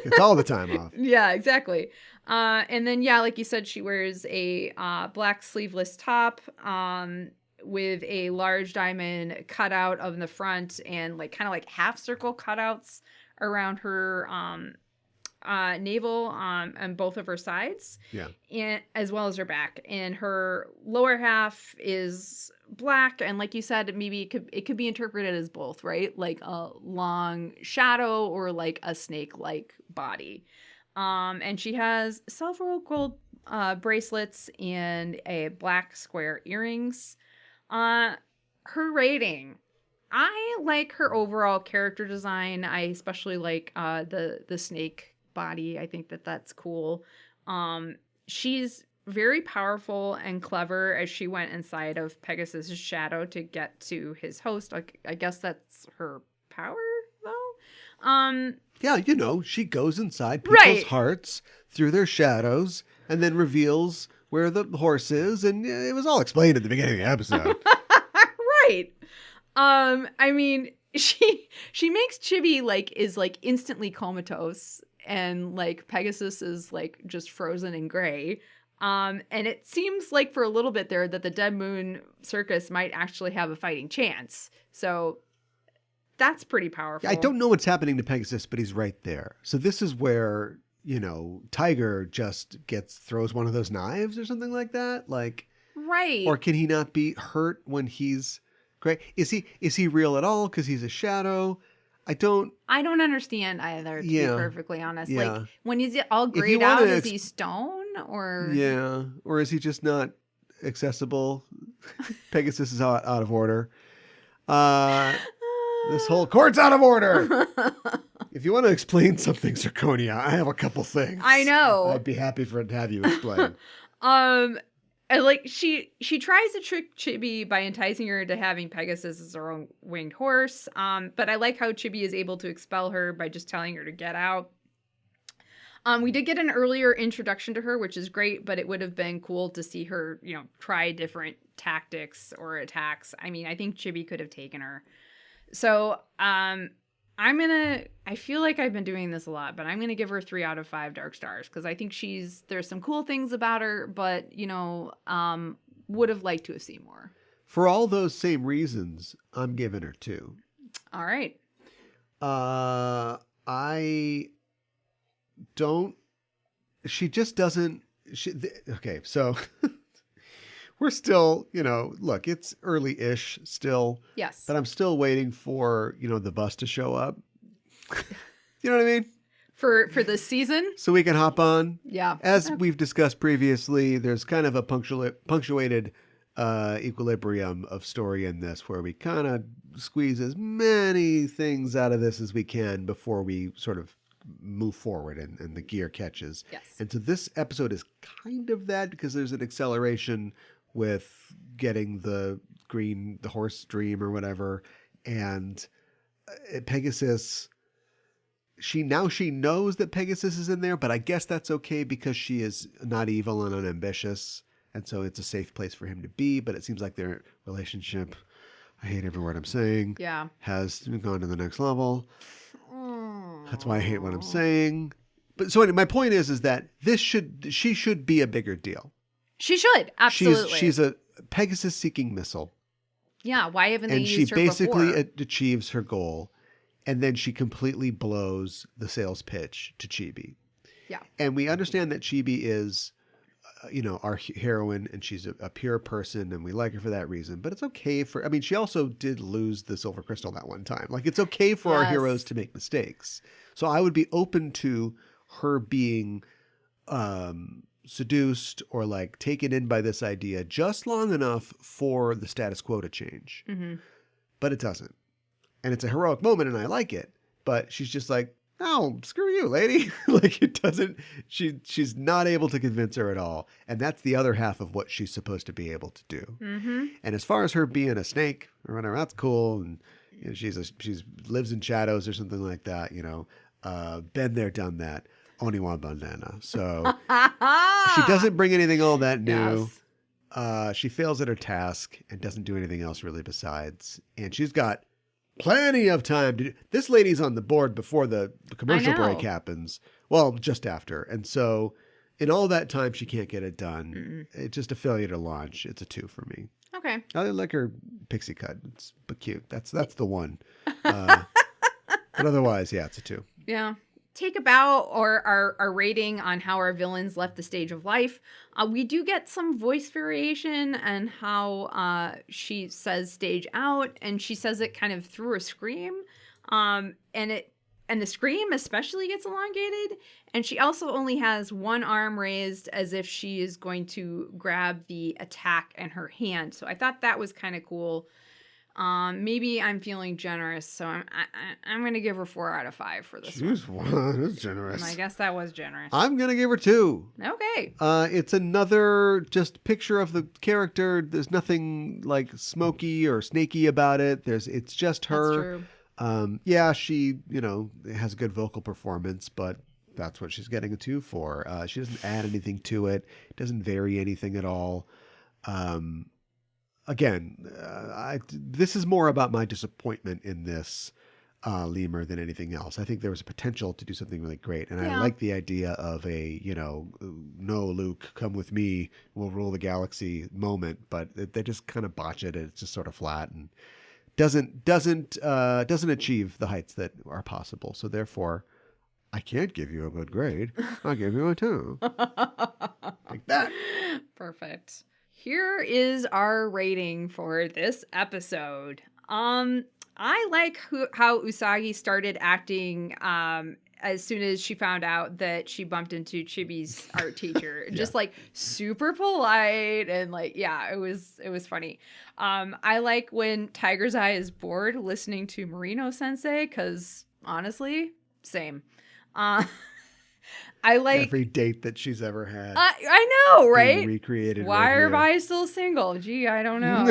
it's all the time off. Yeah, exactly. And then, like you said, she wears a black sleeveless top with a large diamond cutout of the front and kind of half circle cutouts around her navel on both of her sides. Yeah. And as well as her back. And her lower half is black, and like you said, maybe it could be interpreted as both, right? Like a long shadow or like a snake-like body. And she has several gold bracelets and a black square earrings. Her rating. I like her overall character design. I especially like the snake body. I think that's cool. She's very powerful and clever as she went inside of Pegasus's shadow to get to his host. I guess that's her power, though. Yeah, she goes inside people's hearts through their shadows and then reveals where the horse is, and it was all explained at the beginning of the episode. Right. I mean, she makes Chibi is instantly comatose, and Pegasus is just frozen and gray. And it seems like for a little bit there that the Dead Moon Circus might actually have a fighting chance. So that's pretty powerful. I don't know what's happening to Pegasus, but he's right there. So this is where, Tiger just throws one of those knives or something like that. Right. Or can he not be hurt when he's great? Is he real at all because he's a shadow? I don't understand either, to be perfectly honest. Yeah. Like, when he's all If you grayed out, wanna is he stone? Or Yeah. Or is he just not accessible? Pegasus is out of order. This whole court's out of order. If you want to explain something, Zirconia, I have a couple things. I know. I'd be happy to have you explain. And like she tries to trick Chibi by enticing her into having Pegasus as her own winged horse. But I like how Chibi is able to expel her by just telling her to get out. We did get an earlier introduction to her, which is great, but it would have been cool to see her, try different tactics or attacks. I mean, I think Chibi could have taken her. So, I feel like I've been doing this a lot, but I'm going to give her 3 out of 5 dark stars because I think there's some cool things about her, but, would have liked to have seen more. For all those same reasons, I'm giving her 2. All right. She just doesn't, okay, so we're still, look, it's early-ish still. Yes. But I'm still waiting for, the bus to show up. You know what I mean? For this season? So we can hop on. Yeah. As we've discussed previously, there's kind of a punctuated equilibrium of story in this where we kind of squeeze as many things out of this as we can before we sort of move forward and the gear catches. Yes. And so this episode is kind of that because there's an acceleration with getting the horse dream or whatever. And Pegasus, she knows that Pegasus is in there, but I guess that's okay because she is not evil and unambitious. And so it's a safe place for him to be. But it seems like their relationship, I hate every word I'm saying, has gone to the next level. That's why I hate what I'm saying. But so anyway, my point is that she should be a bigger deal. She should, absolutely. She's a Pegasus-seeking missile. Yeah, why haven't they used her before? And she basically achieves her goal, and then she completely blows the sales pitch to Chibi. Yeah. And we understand that Chibi is, our heroine, and she's a pure person, and we like her for that reason. But it's okay she also did lose the silver crystal that one time. Like, it's okay for our heroes to make mistakes. So I would be open to her being seduced or like taken in by this idea just long enough for the status quo to change. Mm-hmm. But it doesn't. And it's a heroic moment and I like it. But she's just like, oh, screw you, lady. Like, it doesn't, she's not able to convince her at all. And that's the other half of what she's supposed to be able to do. Mm-hmm. And as far as her being a snake or whatever, that's cool. And she's lives in shadows or something like that, been there, done that. Oniwa bandana. So she doesn't bring anything all that new. Yes. She fails at her task and doesn't do anything else really besides. And she's got plenty of time to do. This lady's on the board before the commercial break happens. Well, just after. And so in all that time, she can't get it done. Mm-mm. It's just a failure to launch. It's a 2 for me. Okay. I like her pixie cut. It's but cute. That's the one. But otherwise, yeah, it's a 2. Yeah. Take a bow or our rating on how our villains left the stage of life. We do get some voice variation and how she says stage out, and she says it kind of through a scream. And the scream especially gets elongated. And she also only has one arm raised as if she is going to grab the attack in her hand. So I thought that was kind of cool. Maybe I'm feeling generous, so I'm going to give her 4 out of 5 for this one. That's generous. I guess that was generous. I'm going to give her 2. Okay. It's another just picture of the character. There's nothing like smoky or snaky about it. It's just her. That's true. Yeah, she, has a good vocal performance, but that's what she's getting a 2 for. She doesn't add anything to it. It doesn't vary anything at all. Again, this is more about my disappointment in this lemur than anything else. I think there was a potential to do something really great. And I like the idea of a, no, Luke, come with me, we'll rule the galaxy moment. But they just kind of botch it. It's just sort of flat and doesn't achieve the heights that are possible. So therefore, I can't give you a good grade. I'll give you a 2. Like that. Perfect. Here is our rating for this episode. I like how Usagi started acting as soon as she found out that she bumped into Chibi's art teacher. Just like super polite and like, yeah, it was funny. I like when Tiger's Eye is bored listening to Marino Sensei, because honestly, same. I like every date that she's ever had. I know, right? Being recreated. Why right am I still single? Gee, I don't know.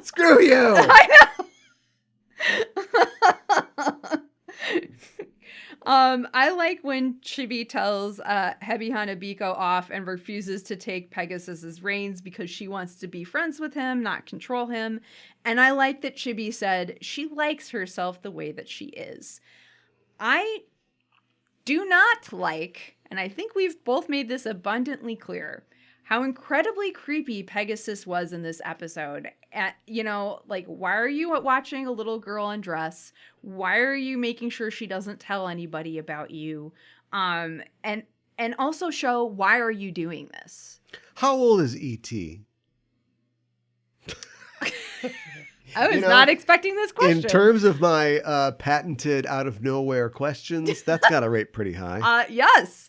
Screw you! I know. I like when Chibi tells Hebi Hanabiko off and refuses to take Pegasus's reins because she wants to be friends with him, not control him. And I like that Chibi said she likes herself the way that she is. I do not like, and I think we've both made this abundantly clear, how incredibly creepy Pegasus was in this episode. Why are you watching a little girl undress? Why are you making sure she doesn't tell anybody about you? And also show, why are you doing this? How old is E.T.? I was not expecting this question. In terms of my patented out of nowhere questions, that's got to rate pretty high. Yes.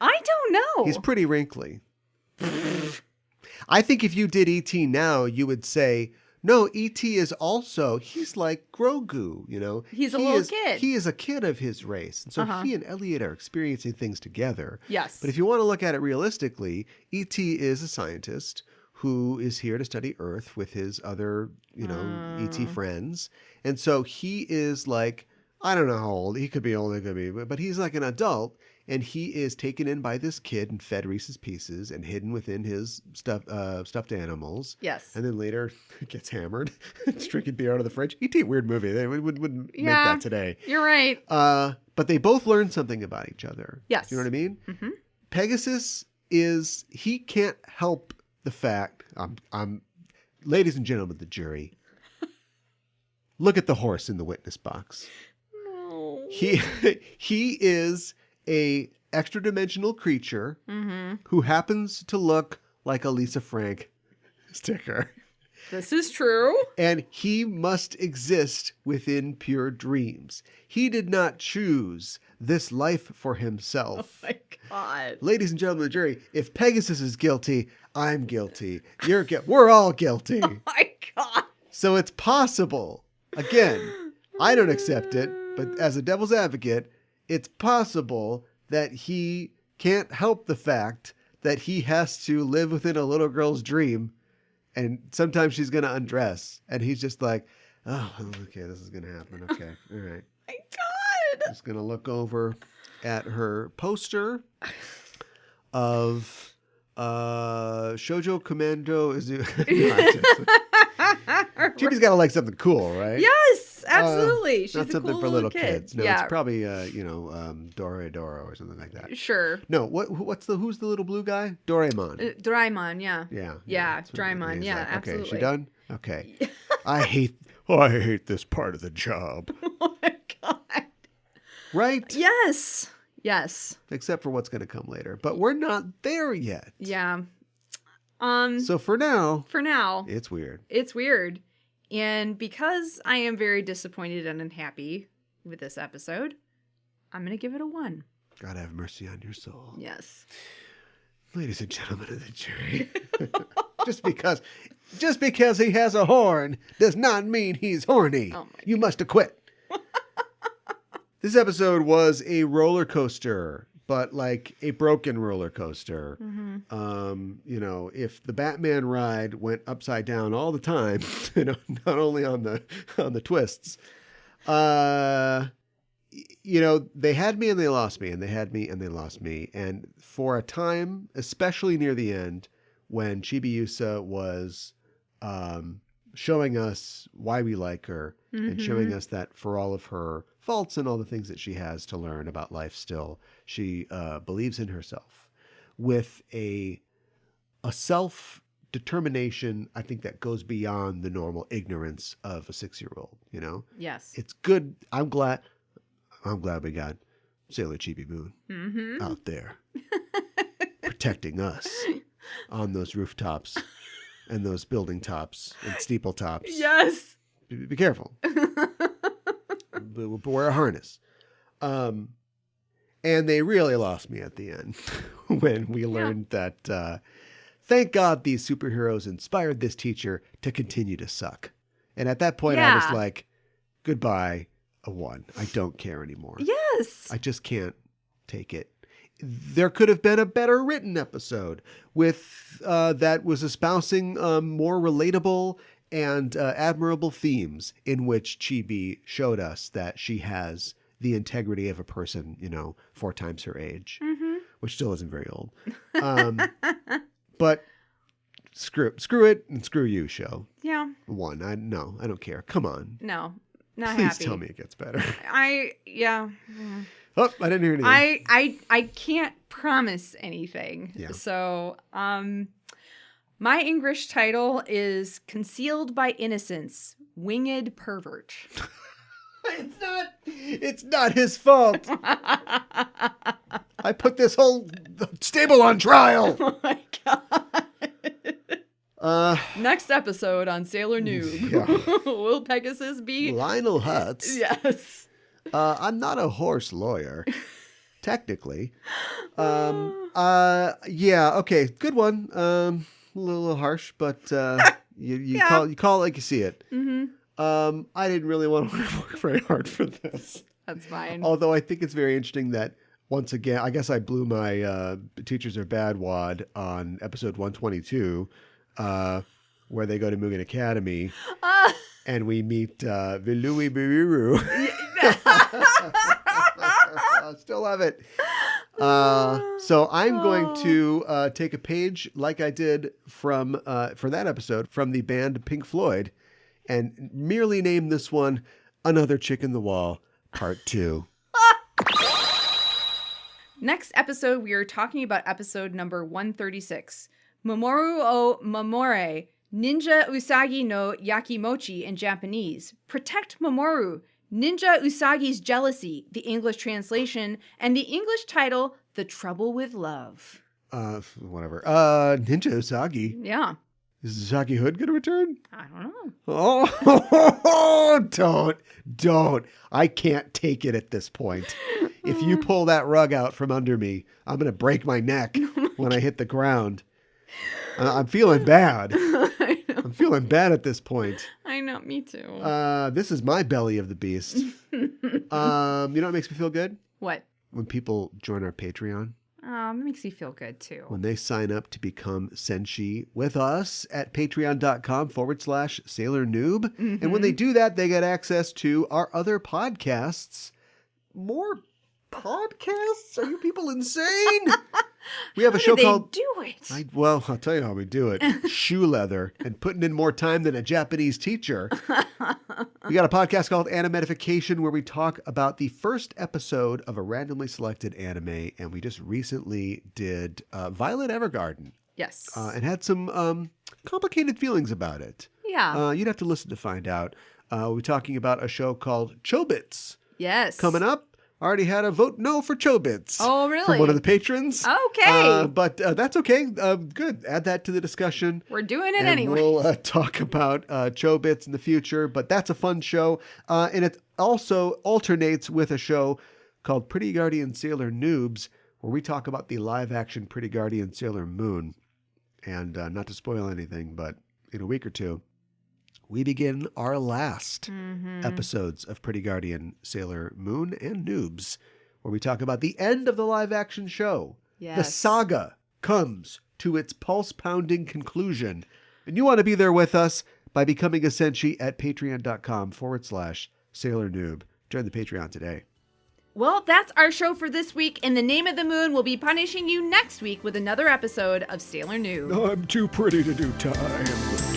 I don't know. He's pretty wrinkly. I think if you did E.T. now, you would say, no, E.T. is also, he's like Grogu, you know. He's a little kid. He is a kid of his race. And so he and Elliot are experiencing things together. Yes. But if you want to look at it realistically, E.T. is a scientist who is here to study Earth with his other, E.T. friends. And so he is like, I don't know how old. He could be older, could be, but he's like an adult. And he is taken in by this kid and fed Reese's Pieces and hidden within his stuffed animals. Yes. And then later gets hammered. It's drinking beer out of the fridge. E.T. weird movie. They wouldn't make that today. You're right. But they both learn something about each other. Yes. You know what I mean? Mm-hmm. Pegasus he can't help the fact, ladies and gentlemen of the jury, look at the horse in the witness box. No. He is a extra dimensional creature who happens to look like a Lisa Frank sticker. This is true. And he must exist within pure dreams. He did not choose this life for himself. Oh my God. Ladies and gentlemen of the jury, if Pegasus is guilty, I'm guilty. We're all guilty. Oh my God. So it's possible. Again, I don't accept it, but as a devil's advocate, it's possible that he can't help the fact that he has to live within a little girl's dream, and sometimes she's going to undress, and he's just like, oh, okay, this is going to happen. Okay, all right. My God. Just going to look over at her poster of Shoujo Commando. Chibi's got to like something cool, right? Yes, absolutely. She's not a something cool for little kid. kids. No, yeah. it's probably Doro or something like that. Sure. No, who's the little blue guy? Doraemon. Doraemon, yeah. Yeah. Doraemon, yeah, like, absolutely. Okay, she done? Okay. I hate this part of the job. Oh my God. Right? Yes. Except for what's going to come later. But we're not there yet. Yeah. So for now, it's weird. It's weird. And because I am very disappointed and unhappy with this episode, I'm going to give it a 1. God have mercy on your soul. Yes. Ladies and gentlemen of the jury, just because he has a horn does not mean he's horny. Oh you must acquit. This episode was a roller coaster, but like a broken roller coaster. Mm-hmm. If the Batman ride went upside down all the time, not only on the twists, they had me and they lost me, and they had me and they lost me. And for a time, especially near the end, when Chibiusa was showing us why we like her and showing us that for all of her faults and all the things that she has to learn about life still, she believes in herself with a self-determination, I think, that goes beyond the normal ignorance of a 6-year-old, Yes. It's good. I'm glad we got Sailor Chibi Moon out there protecting us on those rooftops and those building tops and steeple tops. Yes. Be careful. Wear a harness. And they really lost me at the end when we learned that, thank God these superheroes inspired this teacher to continue to suck. And at that point, I was like, goodbye, a 1. I don't care anymore. Yes. I just can't take it. There could have been a better written episode with that was espousing more relatable and admirable themes in which Chibi showed us that she has the integrity of a person, 4 times her age, which still isn't very old. But screw it and screw you, show. Yeah. 1. I don't care. Come on. No, not Please happy. tell me it gets better. Yeah. Oh, I didn't hear anything. I can't promise anything. Yeah. So, my English title is Concealed by Innocence, Winged Pervert. It's not his fault. I put this whole stable on trial. Oh my God. Next episode on Sailor Noob. Yeah. Will Pegasus be? Lionel Hutz. Yes. I'm not a horse lawyer, technically. Yeah. Okay. Good one. A little harsh, but you call it like you see it. Mm-hmm. I didn't really want to work very hard for this. That's fine. Although I think it's very interesting that once again, I guess I blew my Teachers Are Bad wad on episode 122, where they go to Mugen Academy and we meet Vilui Biriru. I still love it. So I'm going to take a page like I did from for that episode from the band Pink Floyd and merely name this one Another Chick in the Wall, Part 2. Next episode, we are talking about episode number 136. Mamoru o Mamore, Ninja Usagi no Yakimochi in Japanese. Protect Mamoru, Ninja Usagi's Jealousy, the English translation, and the English title, The Trouble with Love. Whatever. Ninja Usagi. Yeah. Is Usagi Hood going to return? I don't know. Oh, don't. I can't take it at this point. If you pull that rug out from under me, I'm going to break my neck when I hit the ground. I'm feeling bad. I'm feeling bad at this point. I know, me too. This is my belly of the beast. You know what makes me feel good? What? When people join our Patreon. It makes me feel good too. When they sign up to become Senshi with us at patreon.com/Sailor Noob. Mm-hmm. And when they do that, they get access to our other podcasts. More podcasts? Are you people insane? We have a show called... do it? I'll tell you how we do it. Shoe leather and putting in more time than a Japanese teacher. We got a podcast called Animedification where we talk about the first episode of a randomly selected anime, and we just recently did Violet Evergarden. Yes. And had some complicated feelings about it. Yeah. You'd have to listen to find out. We're talking about a show called Chobits. Yes. Coming up. Already had a vote no for Chobits. Oh, really? From one of the patrons. Okay. But that's okay. Good. Add that to the discussion. We're doing it and anyway. We'll talk about Chobits in the future. But that's a fun show. And it also alternates with a show called Pretty Guardian Sailor Noobs, where we talk about the live-action Pretty Guardian Sailor Moon. And not to spoil anything, but in a week or two, we begin our last episodes of Pretty Guardian Sailor Moon and Noobs, where we talk about the end of the live-action show. Yes. The saga comes to its pulse-pounding conclusion. And you want to be there with us by becoming a Senshi at patreon.com/Sailor Noob. Join the Patreon today. Well, that's our show for this week, and the Name of the Moon will be punishing you next week with another episode of Sailor Noob. I'm too pretty to do time.